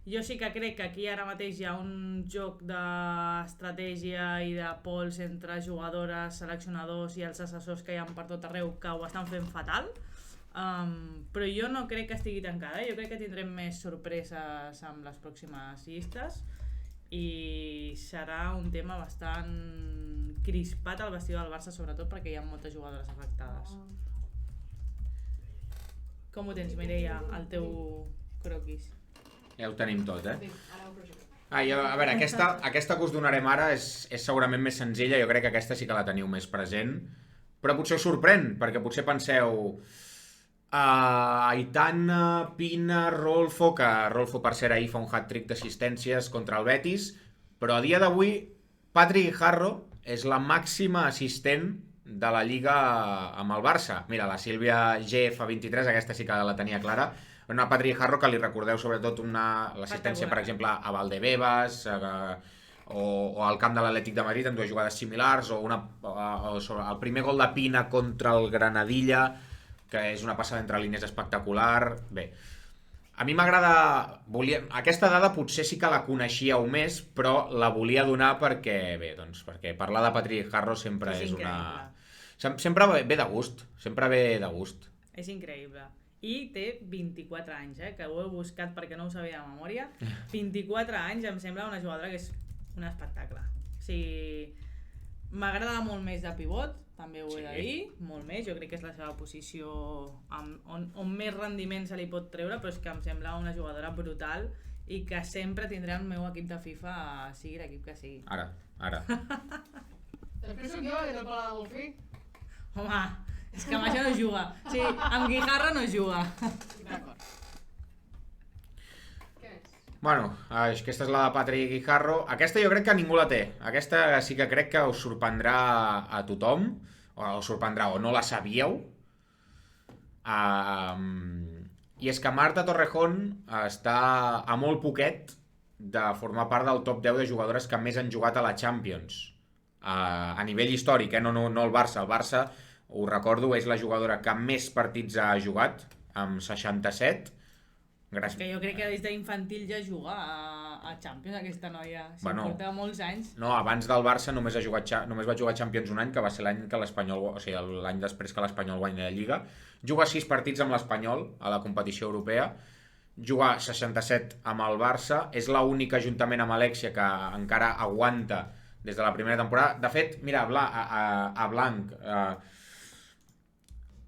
Speaker 2: Jo sí que crec que aquí ara mateix hi ha un joc d'estratègia i de pols entre jugadores, seleccionadors i els assessors que hi ha per tot arreu que ho estan fent fatal, però jo no crec que estigui tancada. Jo crec que tindrem més sorpreses amb les pròximes llistes i serà un tema bastant crispat al vestidor del Barça, sobretot perquè hi ha moltes jugadores afectades. Com ho tens, Mireia, el teu croquis?
Speaker 3: Ja ho tenim tot,
Speaker 1: Sí, ara ho projecto.
Speaker 3: A veure, aquesta que us donarem ara és segurament més senzilla, jo crec que aquesta sí que la teniu més present, però potser us sorprèn, perquè potser penseu Aitana, Pina, Rolfo, que Rolfo per ser ahir fa un hat-trick d'assistències contra el Betis, però a dia d'avui Patrick Guijarro és la màxima assistent de la Lliga amb el Barça. Mira, la Sílvia G fa 23, aquesta sí que la tenia clara. Una Patrick Guijarro que li recordeu sobretot l'assistència, per exemple, a Valdebebas o al camp de l'Atlètic de Madrid en dues jugades similars, o el primer gol de Pina contra el Granadilla, que és una passada entre línies espectacular. Bé, a mi m'agrada... Aquesta dada potser sí que la coneixíeu més, però la volia donar perquè parlar de Patrick Guijarro sempre és una... Sempre ve de gust, sempre ve de gust.
Speaker 2: És increïble. I té 24 anys, que ho he buscat perquè no ho sabia de memòria. 24 anys em sembla una jugadora que és un espectacle. O sigui, m'agrada molt més de pivot, també ho he de dir, molt més. Jo crec que és la seva posició on més rendiment se li pot treure, però és que em sembla una jugadora brutal i que sempre tindrà el meu equip de FIFA, sigui l'equip que sigui.
Speaker 3: Ara.
Speaker 1: Després soc jo, que té el paladar molt fi.
Speaker 2: Home, és que amb això no juga. Sí, amb Guijarro no juga.
Speaker 1: D'acord. Què més?
Speaker 3: Bueno, aquesta és la de Patrick Guijarro. Aquesta jo crec que ningú la té. Aquesta sí que crec que us sorprendrà a tothom, o us sorprendrà o no la sabíeu. I és que Marta Torrejón està a molt poquet de formar part del top 10 de jugadores que més han jugat a la Champions. A nivell històric, no el Barça. El Barça, ho recordo, és la jugadora que més partits ha jugat, amb 67.
Speaker 2: És que jo crec que des d'infantil ja juga a Champions, aquesta noia. Porta molts anys.
Speaker 3: No, abans del Barça només va jugar a Champions un any, que va ser l'any que l'Espanyol, o sigui, l'any després que l'Espanyol guanya la Lliga. Juga 6 partits amb l'Espanyol a la competició europea. Juga 67 amb el Barça. És l'única, juntament amb Alexia, que encara aguanta des de la primera temporada. De fet, mira, a Blanc...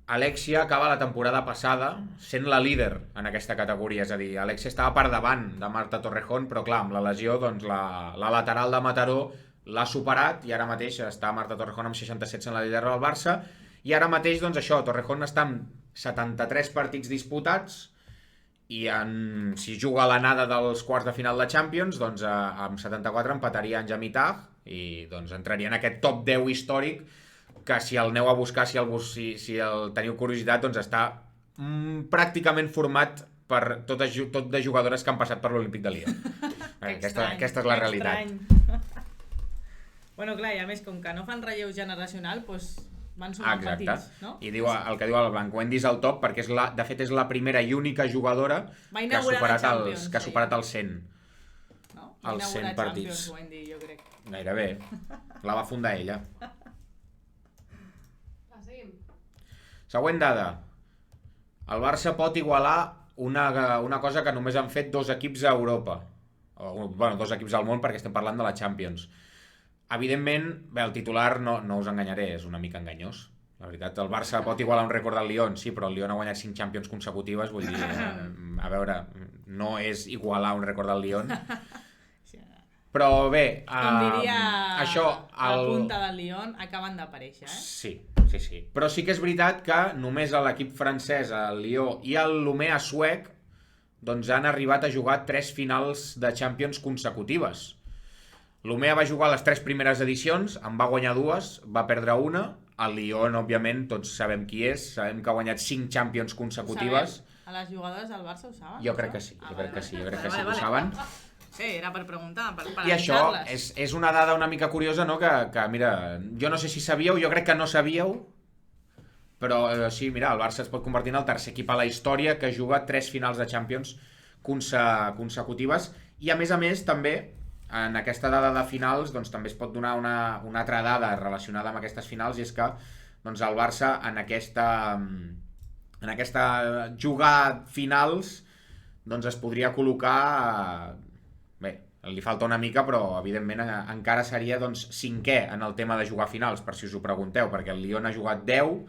Speaker 3: Alexia acaba la temporada passada sent la líder en aquesta categoria, és a dir, Alexia estava per davant de Marta Torrejón, però clar, amb la lesió, doncs la lateral de Mataró l'ha superat i ara mateix està Marta Torrejón amb 67 sent la líder del Barça, i ara mateix, doncs això, Torrejón està amb 73 partits disputats i si juga a l'anada dels quarts de final de Champions, doncs amb 74 empataria en Jamitag i doncs entraria en aquest top 10 històric que si el aneu a buscar, si el teniu curiositat, doncs està pràcticament format per tot de jugadores que han passat per l'Olímpic de Lyon. Aquesta és la realitat.
Speaker 2: Bueno, clar, i a més, com que no fan relleu generacional, doncs van sumant petits, no?
Speaker 3: I diu el que diu el Blanc, Wendy és el top perquè de fet és la primera i única jugadora que ha superat els 100. Els 100 partits.
Speaker 2: Wendy, jo crec.
Speaker 3: Gairebé. La va fundar ella.
Speaker 1: Seguim.
Speaker 3: Següent dada. El Barça pot igualar una cosa que només han fet 2 equips a Europa. Bueno, 2 equips al món perquè estem parlant de la Champions. Evidentment, bé, el titular no us enganyaré, és una mica enganyós. La veritat, el Barça pot igualar un rècord del Lyon, sí, però el Lyon ha guanyat 5 Champions consecutives, vull dir, a veure, no és igualar un rècord del Lyon. Però bé,
Speaker 2: com diria
Speaker 3: això,
Speaker 2: la punta del Lyon, acaben d'aparèixer,
Speaker 3: Sí. Però sí que és veritat que només l'equip francès, el Lyon i el Lumea suec, doncs han arribat a jugar 3 finals de Champions consecutives. Lumea va jugar les 3 primeres edicions, en va guanyar 2, va perdre una. El Lyon, òbviament, tots sabem qui és, sabem que ha guanyat 5 Champions consecutives.
Speaker 2: A les jugadores del Barça ho saben?
Speaker 3: Jo crec que sí, ho saben.
Speaker 2: Sí, era per preguntar, per
Speaker 3: I això és una dada una mica curiosa, no? Que mira, jo no sé si sabíeu, jo crec que no sabíeu, però sí, mira, el Barça es pot convertir en el tercer equip a la història que juga 3 finals de Champions consecutives, i a més, també, en aquesta dada de finals, doncs també es pot donar una altra dada relacionada amb aquestes finals, i és que doncs, el Barça en aquesta jugar finals doncs es podria col·locar... Bé, li falta una mica, però evidentment encara seria doncs, 5è en el tema de jugar finals, per si us ho pregunteu, perquè el Lyon ha jugat 10,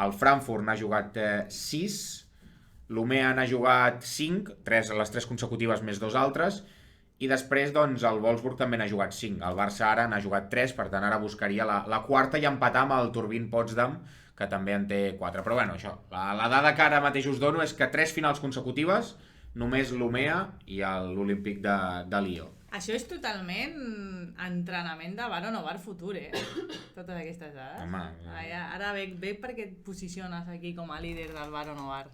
Speaker 3: el Frankfurt n'ha jugat 6, l'Umea n'ha jugat 5, les 3 consecutives més 2 altres, i després doncs, el Wolfsburg també n'ha jugat 5. El Barça ara n'ha jugat 3, per tant ara buscaria la quarta i empatar amb el Turbine Potsdam, que també en té 4. Però bueno, això, la dada que ara mateix us dono és que 3 finals consecutives, només l'Umea i l'Olímpic de Lió.
Speaker 2: Això és totalment entrenament de bar o no bar futur, totes aquestes dades.
Speaker 3: Home,
Speaker 2: ara ve perquè et posiciones aquí com a líder del bar o no bar.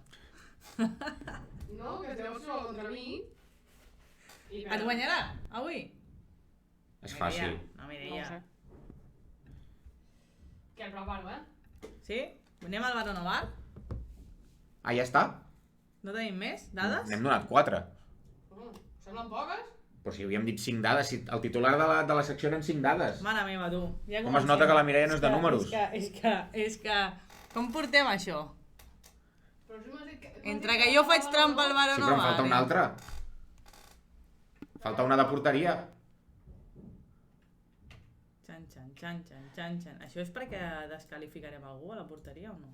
Speaker 1: No, que treus solo contra mi.
Speaker 2: Et guanyarà, avui?
Speaker 3: És fàcil.
Speaker 2: No, Mireia.
Speaker 1: No ho sé. Que el preparo,
Speaker 2: Sí? Anem al bar o no bar?
Speaker 3: Ah, ja està?
Speaker 2: No tenim més dades?
Speaker 3: N'hem donat 4.
Speaker 1: Semblen poques?
Speaker 3: Però si havíem dit 5 dades, si el titular de la secció eren 5 dades.
Speaker 2: Mare meva, tu. Ja
Speaker 3: com es nota que la Mireia no és de números?
Speaker 2: És que... Com portem això?
Speaker 1: Però si m'has dit que...
Speaker 2: Entre que jo faig trampa al bar o
Speaker 3: Sí,
Speaker 2: no
Speaker 3: però em
Speaker 2: bar.
Speaker 3: falta una altra. Falta una de porteria.
Speaker 2: Xan. Això és perquè descalificarem algú a la porteria o no?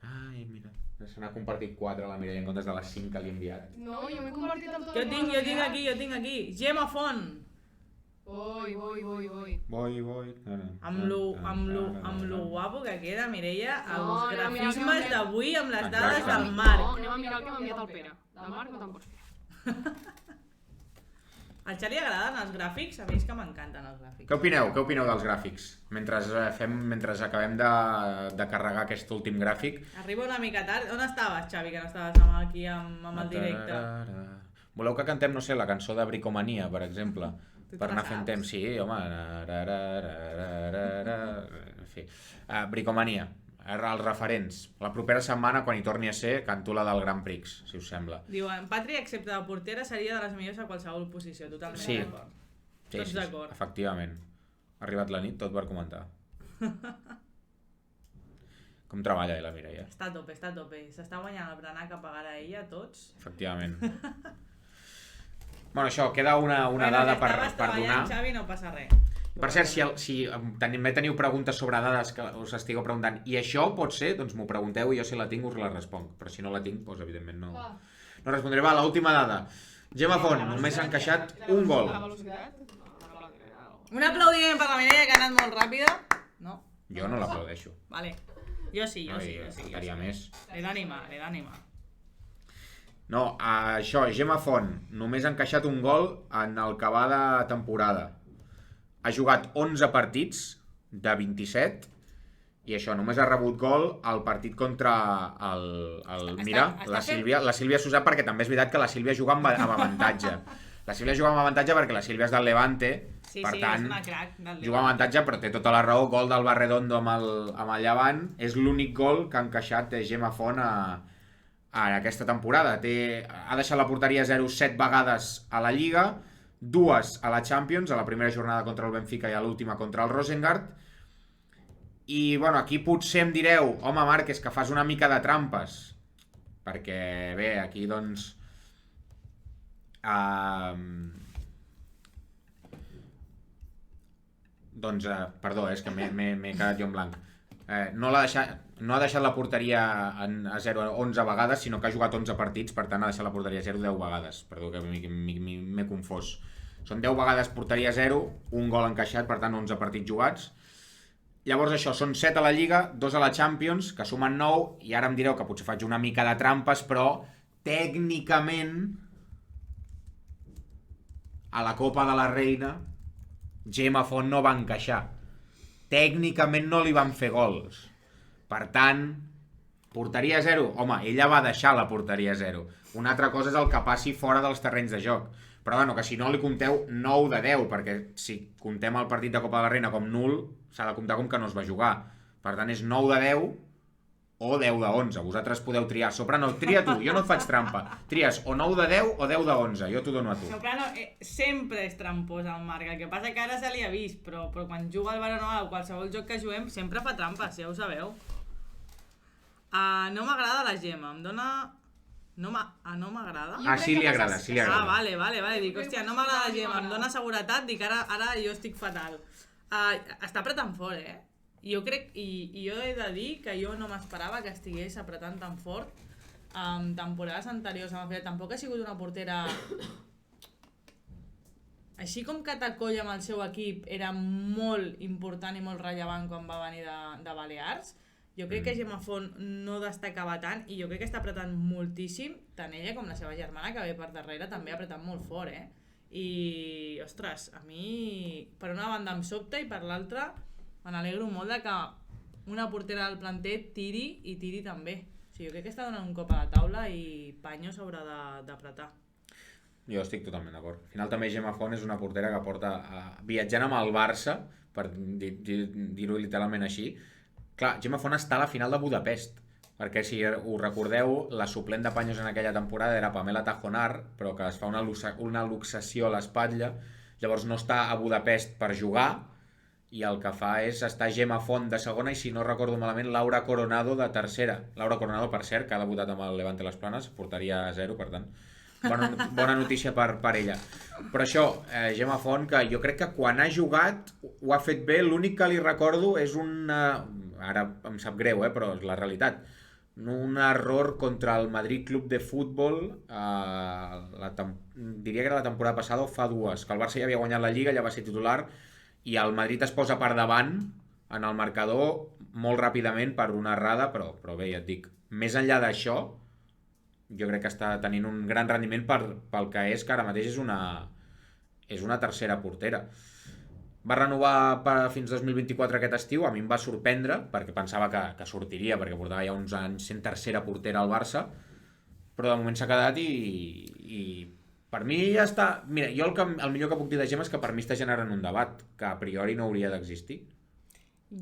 Speaker 3: Ai, mira. Se n'ha compartit 4 a la Mireia en comptes de les 5 que li he enviat.
Speaker 1: No, jo m'he convertit en tot
Speaker 2: Jo tinc aquí. Gemma Font.
Speaker 1: Voi.
Speaker 3: Voi.
Speaker 2: Amb lo guapo que queda, Mireia, els
Speaker 1: No,
Speaker 2: grafismes d'avui amb les dades
Speaker 3: Exacte.
Speaker 2: del Marc.
Speaker 1: No, anem a mirar el que m'ha enviat el Pere. Del Marc no te'n pots fiar.
Speaker 2: Al Xavi agraden els gràfics? A mi és que m'encanten els gràfics.
Speaker 3: Què opineu dels gràfics? Mentre acabem de carregar aquest últim gràfic.
Speaker 2: Arriba una mica tard. On estaves, Xavi, que no estaves aquí amb el directe?
Speaker 3: Voleu que cantem, no sé, la cançó de Bricomania, per exemple?
Speaker 2: Tu te
Speaker 3: Per
Speaker 2: la
Speaker 3: anar fent
Speaker 2: saps?
Speaker 3: temps, sí, home. En fi. Bricomania. Els referents. La propera setmana, quan hi torni a ser, canto la del Grand Prix, si us sembla.
Speaker 2: Diuen, Patri, excepte de portera, seria de les millors a qualsevol posició. Totalment
Speaker 3: Sí.
Speaker 2: d'acord. Tots d'acord.
Speaker 3: Efectivament. Ha arribat la nit, tot per comentar. Com treballa la Mireia?
Speaker 2: Està a tope. S'està guanyant el berenar que pagarà ella, tots.
Speaker 3: Efectivament. Bueno, això, queda una dada per donar.
Speaker 2: Xavi, no passa res.
Speaker 3: Per cert, si teniu preguntes sobre dades que us estigueu preguntant i això pot ser, doncs m'ho pregunteu i jo si la tinc us la responc, però si no la tinc, doncs evidentment no respondré. Va, l'última dada. Gemma Font, només ha encaixat un gol.
Speaker 1: La velocitat?
Speaker 2: Un aplaudiment per la Mireia, que ha anat molt ràpida. No?
Speaker 3: Jo no l'aplaudeixo.
Speaker 2: Vale. Jo sí.
Speaker 3: Faltaria més.
Speaker 2: L'he d'animar.
Speaker 3: No, això, Gemma Font, només ha encaixat un gol en el que va de temporada. Ha jugat 11 partits de 27 i això, només ha rebut gol al partit contra la Sílvia Susà, perquè també és veritat que la Sílvia juga amb avantatge. La Sílvia juga amb avantatge perquè la Sílvia és del Levante, per tant,
Speaker 2: és una crac del
Speaker 3: juga amb avantatge, però té tota la raó. Gol del Barredondo amb el Llevant. És l'únic gol que ha encaixat Gemma Font a aquesta temporada. Ha deixat la porteria 0-7 vegades a la Lliga, 2 a la Champions, a la primera jornada contra el Benfica i a l'última contra el Rosengard, I, bueno, aquí potser em direu, home, Marc, és que fas una mica de trampes. Perquè, bé, aquí, doncs... perdó, és que m'he quedat jo en blanc. No ha deixat la porteria a 0 11 vegades, sinó que ha jugat 11 partits, per tant ha deixat la porteria a 0 10 vegades. Perdó, que m'he confós. Són 10 vegades porteria a 0, un gol encaixat, per tant 11 partits jugats. Llavors això, són 7 a la Lliga, 2 a la Champions, que sumen 9, i ara em direu que potser faig una mica de trampes, però tècnicament a la Copa de la Reina Gemma Font no va encaixar. Tècnicament no li van fer gols. Per tant, porteria 0. Home, ella va deixar la porteria 0. Una altra cosa és el que passi fora dels terrenys de joc. Però bueno, que si no li compteu 9 de 10, perquè si comptem el partit de Copa de la Reina com nul, s'ha de comptar com que no es va jugar. Per tant, és 9 de 10 o 10 de 11. Vosaltres podeu triar. Soprano, tria tu, jo no et faig trampa. Tries o 9 de 10 o 10 de 11. Jo t'ho dono a tu.
Speaker 2: Soprano sempre és trampós el Marc. El que passa que ara se li ha vist, però quan juga al Baranoa o qualsevol joc que juguem sempre fa trampes, ja ho sabeu. No m'agrada la Gemma, em dona... No m'agrada?
Speaker 3: Sí li agrada, sí li agrada.
Speaker 2: Vale. Dic, hòstia, no m'agrada la Gemma, em dona seguretat, dic, ara jo estic fatal. Està apretant fort, Jo crec, i jo he de dir que jo no m'esperava que estigués apretant tan fort. Temporades anteriors tampoc ha sigut una portera... Així com Catacoll amb el seu equip era molt important i molt rellevant quan va venir de Balears, jo crec que Gemma Font no destacava tant i jo crec que està apretant moltíssim, tant ella com la seva germana, que ve per darrere, també ha apretat molt fort, I, ostres, a mi, per una banda em sobta i per l'altra me n'alegro molt de que una portera del planter tiri i tiri també. O sigui, jo crec que està donant un cop a la taula i Panyo s'haurà d'apretar.
Speaker 3: Jo estic totalment d'acord. Al final també Gemma Font és una portera que porta viatjant amb el Barça, per dir-ho literalment així. Clar, Gemma Font està a la final de Budapest, perquè si ho recordeu, la suplent de Paños en aquella temporada era Pamela Tajonar, però que es fa una luxació a l'espatlla, llavors no està a Budapest per jugar, i el que fa és estar Gemma Font de segona i, si no recordo malament, Laura Coronado de tercera. Laura Coronado, per cert, que ha debutat amb el Levante Les Planes, portaria 0, per tant, bona notícia per ella. Però això, Gemma Font, que jo crec que quan ha jugat ho ha fet bé. L'únic que li recordo és ara em sap greu, però és la realitat, un error contra el Madrid Club de Futbol, diria que era la temporada passada o fa 2, que el Barça ja havia guanyat la Lliga, ja va ser titular, i el Madrid es posa per davant en el marcador molt ràpidament per una errada, però bé, ja et dic, més enllà d'això, jo crec que està tenint un gran rendiment pel que és, que ara mateix és una tercera portera. Va renovar fins 2024 aquest estiu, a mi em va sorprendre, perquè pensava que sortiria, perquè portava ja uns anys sent tercera portera al Barça, però de moment s'ha quedat i per mi ja està... Mira, jo el millor que puc dir de Gemma és que per mi està generant un debat, que a priori no hauria d'existir.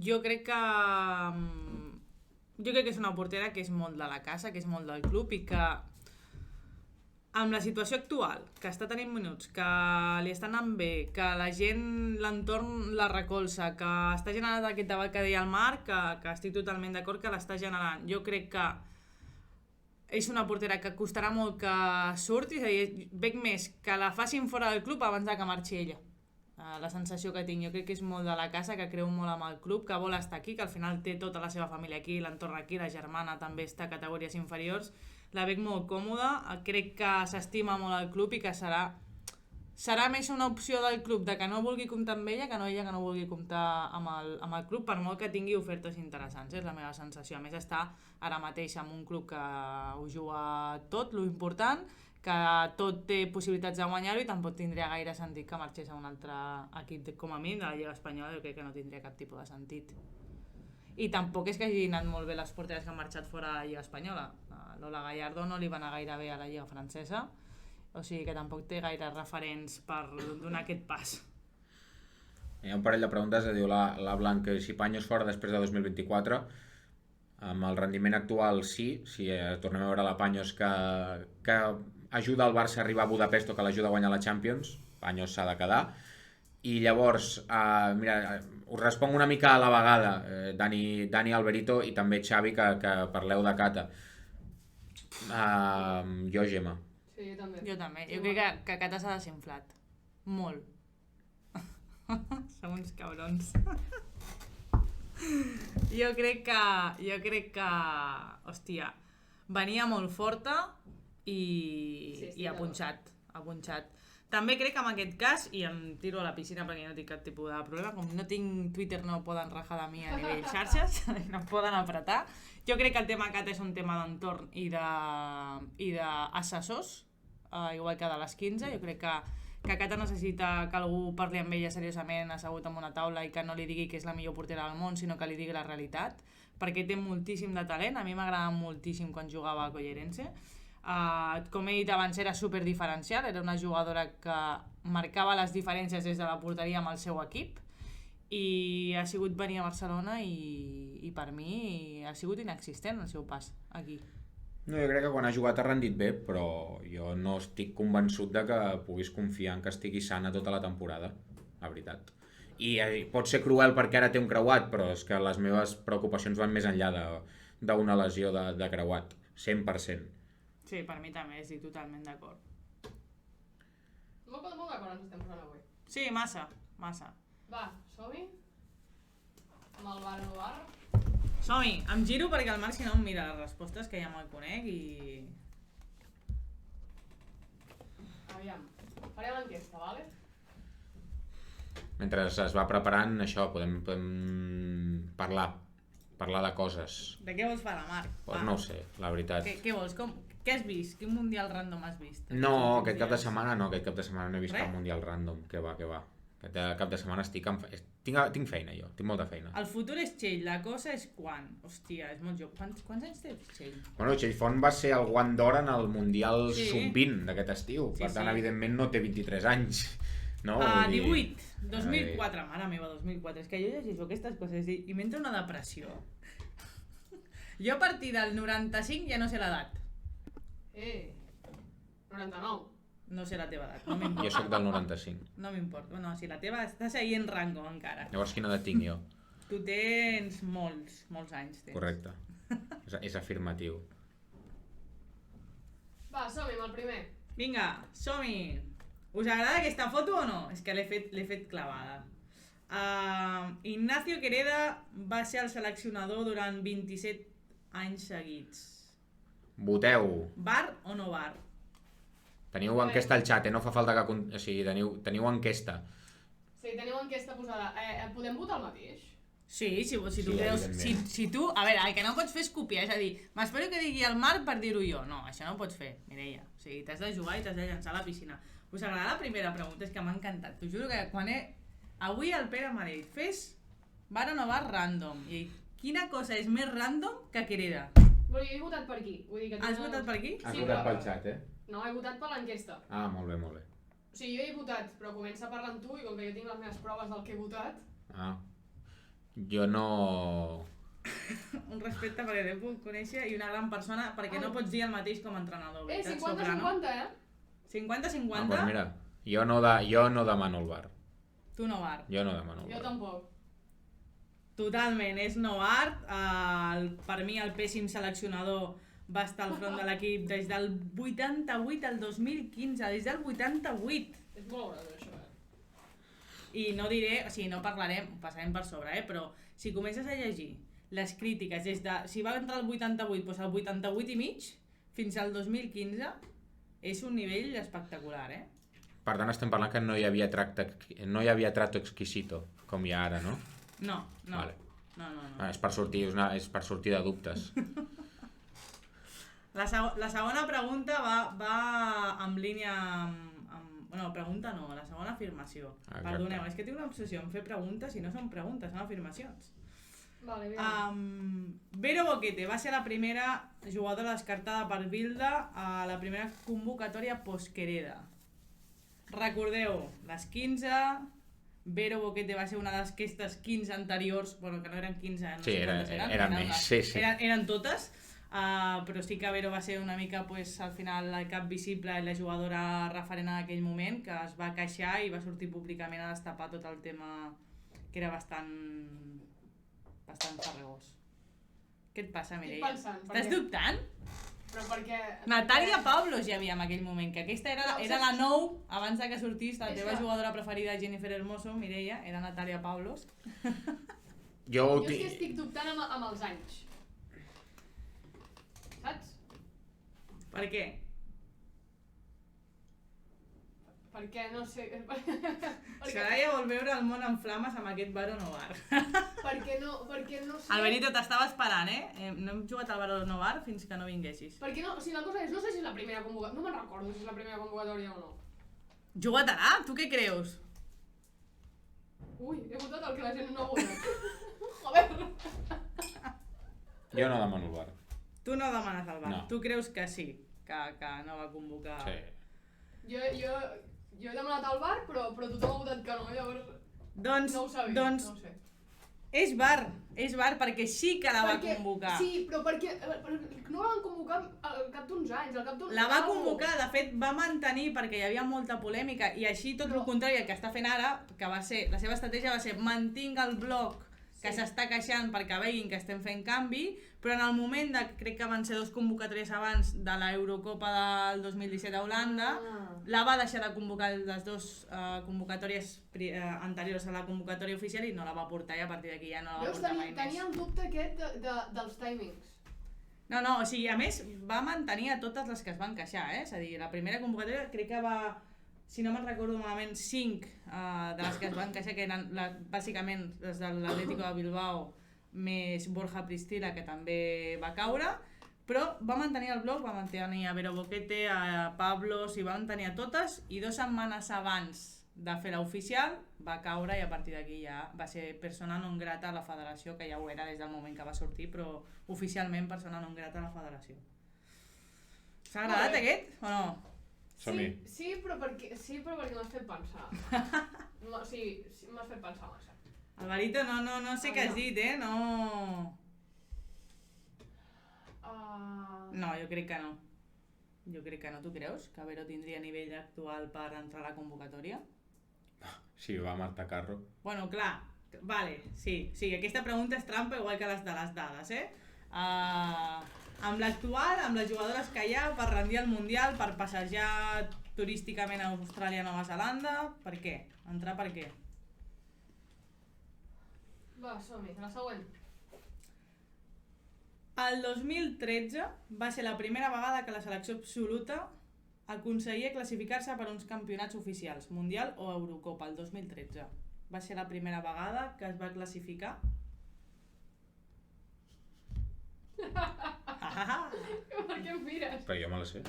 Speaker 2: Jo crec que és una portera que és molt de la casa, que és molt del club i que amb la situació actual, que està tenint minuts, que li està anant bé, que la gent, l'entorn la recolza, que està generant aquest debat que deia el Marc, que estic totalment d'acord que l'està generant. Jo crec que és una portera que costarà molt que surti, és a dir, veig més que la facin fora del club abans de que marxi ella. La sensació que tinc, jo crec que és molt de la casa, que creu molt amb el club, que vol estar aquí, que al final té tota la seva família aquí, l'entorn aquí, la germana també està a categories inferiors, la veig molt còmoda, crec que s'estima molt el club i que serà més una opció del club de que no vulgui comptar amb ella que no ella que no vulgui comptar amb el club, per molt que tingui ofertes interessants, és la meva sensació. A més, està ara mateix en un club que ho juga tot, lo important, que tot té possibilitats de guanyar-ho i tampoc tindria gaire sentit que marxés a un altre equip com a mi de la Lliga Espanyola. Jo crec que no tindria cap tipus de sentit. I tampoc és que hagi anat molt bé les porteres que han marxat fora de la Lliga Espanyola. Lola Gallardo no li va anar gaire bé a la Lliga Francesa, o sigui que tampoc té gaire referents per donar aquest pas.
Speaker 3: Hi ha un parell de preguntes, diu la Blanca, si Paños fora després de 2024, amb el rendiment actual sí, si tornem a veure la Paños que ajuda el Barça a arribar a Budapest o que l'ajuda a guanyar la Champions, Paños s'ha de quedar. I llavors, mira, us responc una mica a la vegada, Dani Alberito i també Xavi, que parleu de Cata. Jo, Gemma.
Speaker 1: Sí, jo també.
Speaker 2: Jo també. Jo crec que Cata s'ha desinflat. Molt. Som uns cabrons. Jo crec que... Hòstia, venia molt forta i ha punxat. També crec que en aquest cas, i em tiro a la piscina perquè no tinc cap tipus de problema, com no tinc Twitter no poden rajar de mi a nivell xarxes, no em poden apretar. Jo crec que el tema Cata és un tema d'entorn i d'assessors, igual que de les 15. Jo crec que Cata necessita que algú parli amb ella seriosament assegut en una taula i que no li digui que és la millor portera del món, sinó que li digui la realitat, perquè té moltíssim de talent. A mi m'agradava moltíssim quan jugava a Collerense. Com he dit abans, era superdiferencial, era una jugadora que marcava les diferències des de la porteria amb el seu equip i ha sigut venir a Barcelona i per mi ha sigut inexistent el seu pas aquí.
Speaker 3: No, jo crec que quan ha jugat ha rendit bé, però jo no estic convençut de que puguis confiar en que estigui sana tota la temporada, la veritat. I pot ser cruel perquè ara té un creuat, però és que les meves preocupacions van més enllà d'una lesió de creuat, 100%.
Speaker 2: Sí, per mi també, estic totalment d'acord.
Speaker 1: Molt d'acord ens estem posant avui.
Speaker 2: Sí, massa.
Speaker 1: Va, som-hi? Amb el bar o no bar?
Speaker 2: Som-hi, em giro perquè el Marc si no em mira les respostes, que ja me'l conec i...
Speaker 1: Aviam, faré l'enquesta, vale?
Speaker 3: Mentre es va preparant, això, podem parlar de coses.
Speaker 2: De què vols parlar, Marc?
Speaker 3: Pues no ho sé, la veritat.
Speaker 2: Què vols? Què has vist? Quin mundial random has vist?
Speaker 3: No, aquest cap de setmana no he vist cap mundial random, que va. Aquest cap de setmana tinc feina jo, tinc molta feina.
Speaker 2: El futur és Txell, la cosa és quan? Hòstia, és molt jove. Quants anys té Txell?
Speaker 3: Bueno, Txell Font va ser el guant d'or en el Mundial Sub-20 d'aquest estiu, per tant, evidentment no té 23 anys. No?
Speaker 2: 18, 2004, mare meva, 2004. És que jo llegeixo aquestes coses i m'entra una depressió. Jo a partir del 95 ja no sé l'edat.
Speaker 1: 99.
Speaker 2: No sé la teva edat, no m'importa.
Speaker 3: Jo sóc del 95.
Speaker 2: No m'importa. No, si la teva estàs ahí en rango encara.
Speaker 3: Llavors quina edat tinc jo?
Speaker 2: Tu tens molts anys. Tens.
Speaker 3: Correcte. És afirmatiu.
Speaker 1: Va, som-hi amb el primer.
Speaker 2: Vinga, som-hi. Us agrada aquesta foto o no? És que l'he fet clavada. Ignacio Quereda va ser el seleccionador durant 27 anys seguits.
Speaker 3: Voteu.
Speaker 2: Bar o no bar?
Speaker 3: Teniu enquesta al xat, no fa falta que... O sigui, teniu enquesta.
Speaker 1: Sí, teniu enquesta posada. Podem votar el mateix?
Speaker 2: Sí, si tu creus... Si tu... A veure, el que no pots fer és copiar, és a dir, m'espero que digui el Marc per dir-ho jo. No, això no ho pots fer, Mireia. O sigui, t'has de jugar i t'has de llançar a la piscina. Us agrada la primera pregunta? És que m'ha encantat. T'ho juro que quan avui el Pere m'ha dit, fes bar o no bar random. I quina cosa és més random que Quereda?
Speaker 1: Bueno, jo he votat per aquí. Vull dir que
Speaker 2: Has votat per aquí?
Speaker 3: Has votat pel xat,
Speaker 1: No, he votat per l'enquesta.
Speaker 3: Ah, molt bé.
Speaker 1: O sigui, jo he votat, però comença parlant tu i com que jo tinc les meves proves del que he votat...
Speaker 3: Ah. Jo no...
Speaker 2: Un respecte perquè l'he pogut conèixer i una gran persona, perquè no pots dir el mateix com a entrenador.
Speaker 1: 50-50,
Speaker 2: 50-50?
Speaker 3: Ah, doncs mira, jo no demano el bar.
Speaker 2: Tu no bar.
Speaker 3: Jo no demano el bar.
Speaker 1: Jo tampoc.
Speaker 2: Totalment, és no art. Per mi el pèssim seleccionador va estar al front de l'equip des del 88 al 2015, des del 88.
Speaker 1: És molt gros això,
Speaker 2: I no diré, o sigui, no parlarem, passarem per sobre, però si comences a llegir les crítiques des de, si va entrar el 88, doncs el 88 i mig, fins al 2015, és un nivell espectacular,
Speaker 3: Per tant, estem parlant que no hi havia trato exquisito, com hi ha ara, no?
Speaker 2: No.
Speaker 3: Vale.
Speaker 2: No.
Speaker 3: És per sortir de dubtes.
Speaker 2: La segona pregunta va en línia amb... No, pregunta no, la segona afirmació.
Speaker 3: Exacte.
Speaker 2: Perdoneu, és que tinc una obsessió en fer preguntes i no són preguntes, són afirmacions.
Speaker 1: Vale, bé.
Speaker 2: Vero Boquete va ser la primera jugadora descartada per Bilda a la primera convocatòria post-Quereda. Recordeu, les 15... Vero Boquete va ser una d'aquestes 15 anteriors, bueno, que no eren 15, no sé quantes
Speaker 3: eren més, sí.
Speaker 2: Eren totes, però sí que Vero va ser una mica, pues, al final, el cap visible i la jugadora referent en aquell moment, que es va queixar i va sortir públicament a destapar tot el tema que era bastant farragós. Què et passa,
Speaker 1: Estic
Speaker 2: Mireia?
Speaker 1: pensant,
Speaker 2: Estàs dubtant?
Speaker 1: Però perquè...
Speaker 2: Natàlia Pavlos hi havia en aquell moment, que aquesta era la 9, abans de que sortís la teva jugadora preferida, Jennifer Hermoso, Mireia, era Natàlia Pavlos.
Speaker 3: Jo
Speaker 1: és que estic dubtant amb els anys. Saps?
Speaker 2: Per què?
Speaker 1: Perquè no sé...
Speaker 2: Soraya vol veure el món en flames amb aquest bar o no bar.
Speaker 1: perquè no sé...
Speaker 2: Alberito, t'estava esperant, no hem jugat al bar o no bar fins que no vinguessis.
Speaker 1: Perquè no, o sigui, la cosa és, no sé si és la primera convocatòria, no me'n recordo si és la primera convocatòria o no.
Speaker 2: Juga't-la, tu què creus?
Speaker 1: Ui, he votat el que la gent no ha votat. Joder!
Speaker 3: Jo no demano el bar.
Speaker 2: Tu no demanes el bar,
Speaker 3: No.
Speaker 2: tu creus que sí, que no va convocar...
Speaker 3: Sí.
Speaker 1: Jo he demanat el bar, però tothom ha votat que no, llavors...
Speaker 2: Doncs,
Speaker 1: No ho sabia,
Speaker 2: doncs
Speaker 1: no ho sé.
Speaker 2: és bar perquè sí que la va convocar.
Speaker 1: Sí, però perquè no la van convocar al cap d'uns anys, al cap d'un...
Speaker 2: La va convocar, de fet va mantenir perquè hi havia molta polèmica i així tot el contrari el que està fent ara, que va ser, la seva estratègia va ser mantinc el bloc que s'està queixant perquè veguin que estem fent canvi, però en el moment de, crec que van ser 2 convocatòries abans de la Eurocopa del 2017 a Holanda, la va deixar de convocar les 2 convocatòries anteriors a la convocatòria oficial i no la va portar i a partir d'aquí ja no la va portar mai més.
Speaker 1: Tenia el dubte aquest dels timings.
Speaker 2: No, o sigui, a més va mantenir a totes les que es van queixar, és a dir, la primera convocatòria crec que va, si no me'n recordo malament, 5 de les que es van queixar, que eren bàsicament les de l'Atlético de Bilbao més Borja Pristila, que també va caure, però va mantenir el bloc, va mantenir a Vero Boquete, a Pablos, i va mantenir a totes, i 2 setmanes abans de fer l'oficial va caure i a partir d'aquí ja va ser persona non grata a la federació, que ja ho era des del moment que va sortir, però oficialment persona non grata a la federació. S'ha agradat aquest o no?
Speaker 1: Sí, però perquè m'has fet pensar. Sí, m'has fet pensar massa.
Speaker 2: Alvarito, no sé què has dit, no... No, jo crec que no. Jo crec que no. Tu creus que Vero tindria nivell actual per entrar a la convocatòria?
Speaker 3: Sí, va Marta Carro.
Speaker 2: Bueno, clar, vale, sí, aquesta pregunta és trampa igual que les de les dades, amb l'actual, amb les jugadores que hi ha, per rendir el Mundial, per passejar turísticament a Austràlia i Nova Zelanda, per què? Entrar per què?
Speaker 1: Va, som-hi, la següent.
Speaker 2: El 2013 va ser la primera vegada que la selecció absoluta aconseguia classificar-se per uns campionats oficials, Mundial o Eurocopa, el 2013. Va ser la primera vegada que es va classificar.
Speaker 1: Per què em mires?
Speaker 3: Però jo me la sé.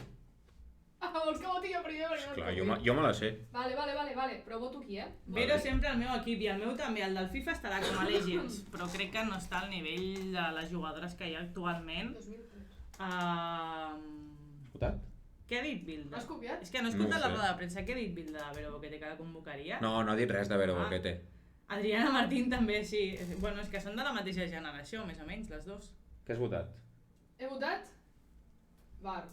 Speaker 1: Vols que voti jo primer?
Speaker 3: Clar, jo me la sé.
Speaker 1: Vale, però voto aquí,
Speaker 2: Vero sempre al meu equip i el meu també, el del FIFA estarà com a Legends, però crec que no està al nivell de les jugadores que hi ha actualment.
Speaker 1: 2003.
Speaker 3: Votat?
Speaker 2: Què ha dit Bilda?
Speaker 1: L'has copiat?
Speaker 2: És que no he escoltat la roda de premsa. Què ha dit Bilda de Vero Boquete, que la convocaria?
Speaker 3: No ha dit res de Vero Boquete.
Speaker 2: Adriana Martín també, sí. Bueno, és que són de la mateixa generació, més o menys, les 2.
Speaker 3: Què has votat?
Speaker 1: He votat? Bar.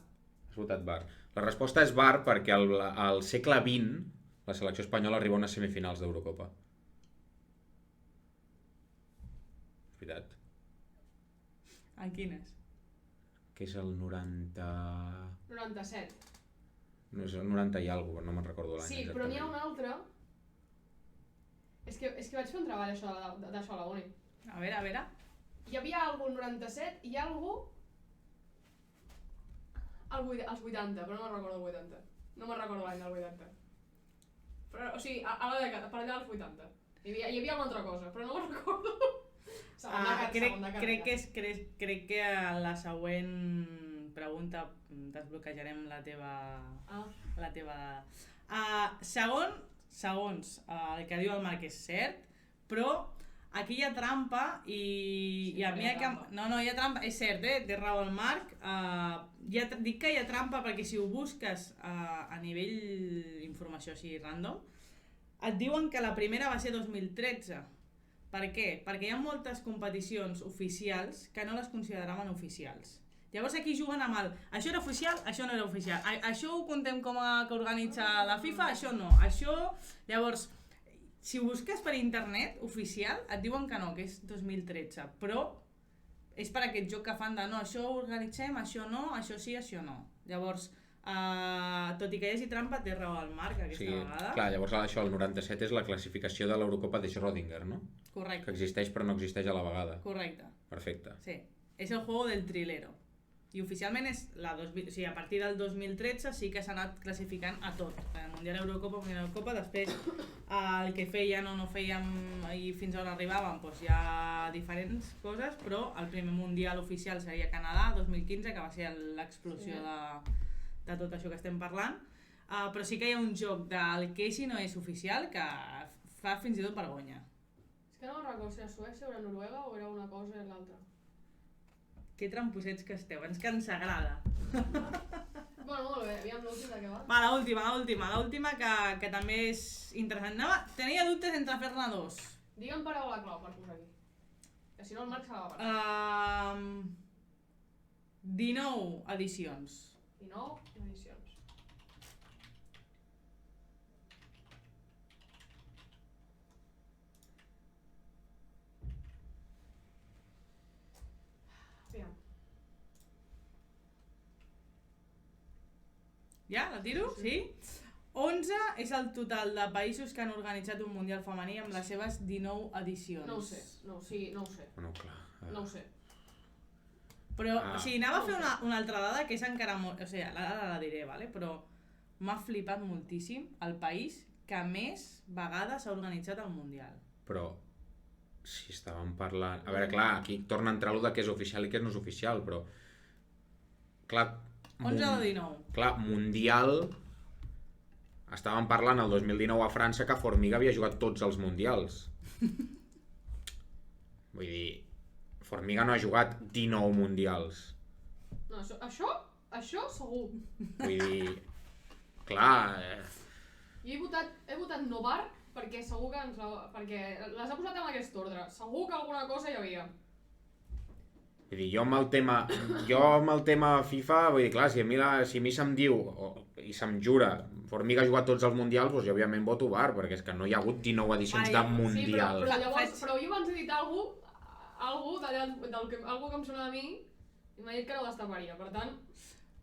Speaker 3: Has votat bar. La resposta és bar perquè al segle XX la selecció espanyola arriba a unes semifinals d'Eurocopa. És veritat.
Speaker 2: En quines?
Speaker 3: Que és el 90...
Speaker 1: 97.
Speaker 3: No, és el 90 i alguna cosa, no me'n recordo l'any.
Speaker 1: Sí, però n'hi ha una altra... És que vaig fer un treball d'això a la uni.
Speaker 2: A veure.
Speaker 1: Hi havia algú el 97 i algú... als 80, però no me'n recordo el 80. No me'n recordo l'any del 80. Però, o sigui, a la dècada, per allà als 80. Hi havia una altra cosa, però no me'n recordo.
Speaker 2: Crec que a la següent pregunta desbloquejarem la teva dada. Segons el que diu el Marc és cert, però aquí hi ha trampa i a mi hi ha trampa, és cert, té raó el Marc. Dic que hi ha trampa perquè si ho busques a nivell informació així random, et diuen que la primera va ser 2013. Per què? Perquè hi ha moltes competicions oficials que no les consideraven oficials. Llavors aquí juguen amb això era oficial, això no era oficial. Això ho contem com que organitza la FIFA, això no. Llavors, Si busques per internet, oficial, et diuen que no, que és 2013, però és per aquest joc que fan de no, això ho organitzem, això no, això sí, això no. Llavors, tot i que hi hagi trampa, té raó el Marc aquesta vegada.
Speaker 3: Clar, llavors això, el 97 és la classificació de l'Eurocopa de Schrödinger, no?
Speaker 2: Correcte.
Speaker 3: Que existeix però no existeix a la vegada.
Speaker 2: Correcte.
Speaker 3: Perfecte.
Speaker 2: Sí, és el juego del trilero. I oficialment és a partir del 2013 sí que s'ha anat classificant a tot. El Mundial, Eurocopa, després el que feien o no feien i fins on arribaven, doncs hi ha diferents coses, però el primer Mundial oficial seria Canadà, 2015, que va ser l'explosió de tot això que estem parlant. Però sí que hi ha un joc del que és i no és oficial que fa fins i tot vergonya.
Speaker 1: És que no recordo si era Suècia o era Noruega o era una cosa i l'altra.
Speaker 2: Que tramposets que esteu, ens agrada.
Speaker 1: Bueno, molt bé, aviam l'última de què va.
Speaker 2: Va, l'última que també és interessant. Tenia dubtes entre fer-ne dos.
Speaker 1: Digue'm paraula clau per posar aquí. Que si no el Marc se la va passar.
Speaker 2: 19 edicions.
Speaker 1: 19 edicions. Aviam.
Speaker 2: Ja, la tiro? Sí? 11 és el total de països que han organitzat un Mundial femení amb les seves 19 edicions.
Speaker 1: No ho sé, no ho sé.
Speaker 3: Bueno, clar.
Speaker 1: No ho sé.
Speaker 2: Però, anava a fer una altra dada que és encara molt... O sigui, la dada la diré, vale? Però m'ha flipat moltíssim el país que més vegades ha organitzat el Mundial.
Speaker 3: Però, si estàvem parlant... A veure, clar, aquí torna a entrar allò de què és oficial i què no és oficial, però... Clar...
Speaker 2: 11 de 19.
Speaker 3: Clar, Mundial... Estàvem parlant el 2019 a França que Formiga havia jugat tots els Mundials. Vull dir... Formiga no ha jugat 19 Mundials.
Speaker 1: No, això segur.
Speaker 3: Vull dir... Clar...
Speaker 1: Jo he votat Novar perquè segur que perquè les ha posat en aquest ordre. Segur que alguna cosa hi havia.
Speaker 3: Vull dir, jo amb el tema FIFA, vull dir, clar, si a mi se'm diu i se'm jura Formiga ha jugat tots els Mundials, doncs jo òbviament voto VAR, perquè és que no hi ha hagut 19 edicions de Mundial.
Speaker 1: Sí, però jo abans he dit algú que em sona a mi i m'ha dit que no ho destaparia, per tant...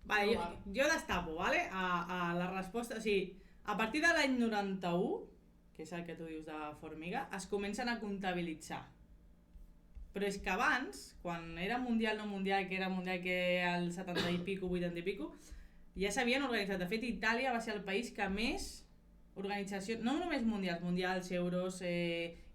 Speaker 2: Vale, jo destapo, vale? A la resposta, o sigui, a partir de l'any 91, que és el que tu dius de Formiga, es comencen a comptabilitzar. Però és que abans, quan era mundial, no mundial, que era mundial que al 70 i pico, 80 i pico, ja s'havien organitzat. De fet, Itàlia va ser el país que més organització, no només mundials, euros,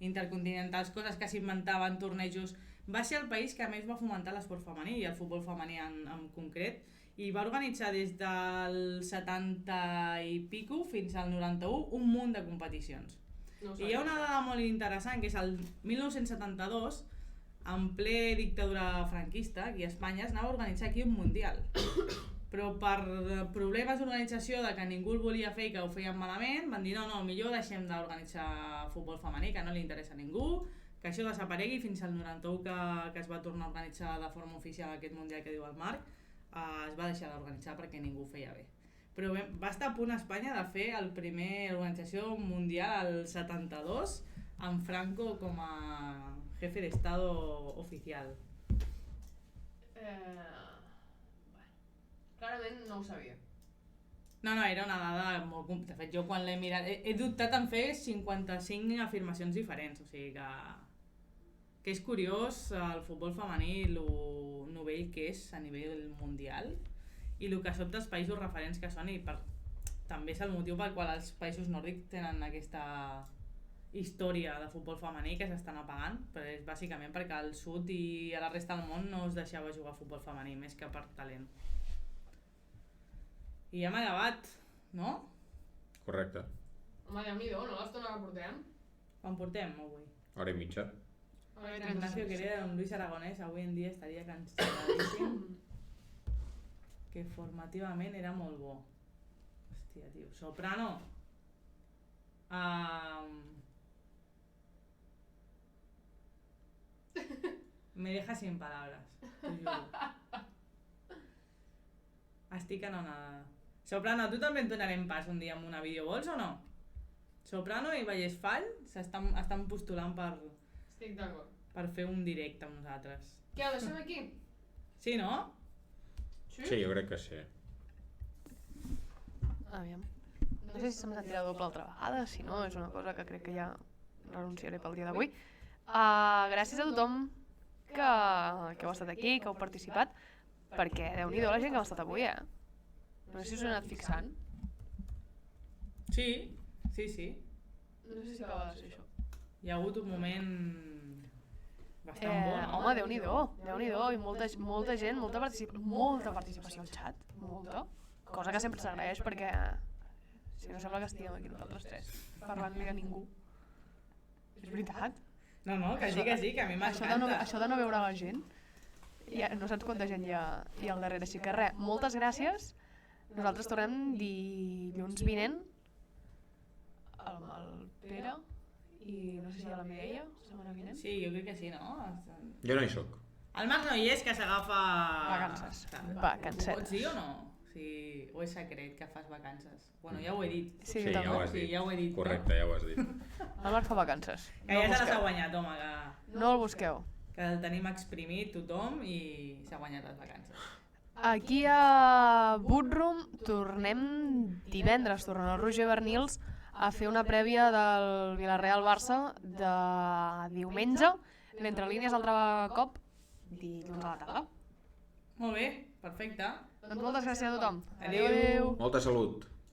Speaker 2: intercontinentals, coses que s'inventaven, tornejos, va ser el país que més va fomentar l'esport femení i el futbol femení en concret, i va organitzar des del 70 i pico fins al 91 un munt de competicions. I hi ha una dada molt interessant, que és el 1972, en ple dictadura franquista, aquí a Espanya, es anava a organitzar aquí un mundial. Però per problemes d'organització, de que ningú el volia fer i que ho feien malament, van dir no, millor deixem d'organitzar futbol femení, que no li interessa a ningú, que això desaparegui fins al 91 que es va tornar a organitzar de forma oficial aquest mundial que diu el Marc, es va deixar d'organitzar perquè ningú ho feia bé. Però bé, va estar a punt a Espanya de fer el primer organització mundial al 72 amb Franco com a jefe de Estado oficial.
Speaker 1: Clarament no ho sabia.
Speaker 2: No, era una dada molt... De fet, jo quan l'he mirat... He dubtat en fer 55 afirmacions diferents, o sigui que és curiós el futbol femení, lo novell que és a nivell mundial i el que sobta els països referents que són, i també és el motiu pel qual els països nòrdics tenen aquesta història de futbol femení que s'estan apagant, però és bàsicament perquè al sud i a la resta del món no es deixava jugar a futbol femení més que per talent. I ja hem acabat, no?
Speaker 3: Correcte.
Speaker 1: Home, Déu-n'hi-do, no l'estona que portem?
Speaker 2: Quan portem avui?
Speaker 3: Hora i mitja.
Speaker 2: Ignacio quería un Luis Aragonés avui en dia estaria cansadíssim, que formativament era molt bo. Hòstia, tio, soprano. Me deja sin palabras, t'ho juro. Estic anonada. Soprano, tu també et donarem pas un dia amb una videovols o no? Soprano i Vallesfall estan postulant
Speaker 1: Estic d'acord.
Speaker 2: per fer un directe amb nosaltres.
Speaker 1: Què, ho deixem aquí?
Speaker 2: Sí, no?
Speaker 3: Sí, jo crec que sí.
Speaker 4: Aviam. No sé si se'm sentirà doble altra vegada, si no, és una cosa que crec que ja renunciaré pel dia d'avui. Gràcies a tothom que heu estat aquí, que heu participat, perquè Déu-n'hi-do la gent que heu estat avui, No sé si us heu anat fixant.
Speaker 2: Sí.
Speaker 4: No sé si acaba de ser això.
Speaker 2: Hi ha hagut un moment bastant bo, no?
Speaker 4: Home, Déu-n'hi-do, i molta gent, molta participació al xat, molta. Cosa que sempre s'agraeix perquè si no sembla que estiguem aquí nosaltres tres parlant-li a ningú. És veritat.
Speaker 2: No, que sí, que a mi m'encanta.
Speaker 4: Això de no veure la gent, no saps quanta gent hi ha al darrere. Així que res, moltes gràcies. Nosaltres tornem dilluns vinent amb el Pere i no sé si hi ha la Mireia, setmana vinent.
Speaker 2: Sí, jo crec que sí, no?
Speaker 3: Jo no hi soc.
Speaker 2: El Marc no hi és, que s'agafa...
Speaker 4: Vacances.
Speaker 2: Ho
Speaker 4: Vacancetes.
Speaker 2: pots dir o no? Sí, o és secret que fas vacances? Bueno, ja ho he dit.
Speaker 4: Sí,
Speaker 3: ja
Speaker 4: també.
Speaker 3: ho has dit.
Speaker 2: Sí, ja ho he dit.
Speaker 3: Correcte, ja ho has dit.
Speaker 4: El Marc fa vacances.
Speaker 2: Que ja se les ha guanyat, home,
Speaker 4: No el busqueu.
Speaker 2: que el tenim exprimit tothom i s'ha guanyat les vacances.
Speaker 4: Aquí a Bootroom tornem divendres, tornen el Roger Bernils a fer una prèvia del Villarreal-Barça de diumenge, mentre línies altre cop dilluns a la tarda.
Speaker 2: Molt bé, perfecte.
Speaker 4: Doncs moltes gràcies a tothom.
Speaker 2: Adéu.
Speaker 4: Adéu.
Speaker 3: Molta salut.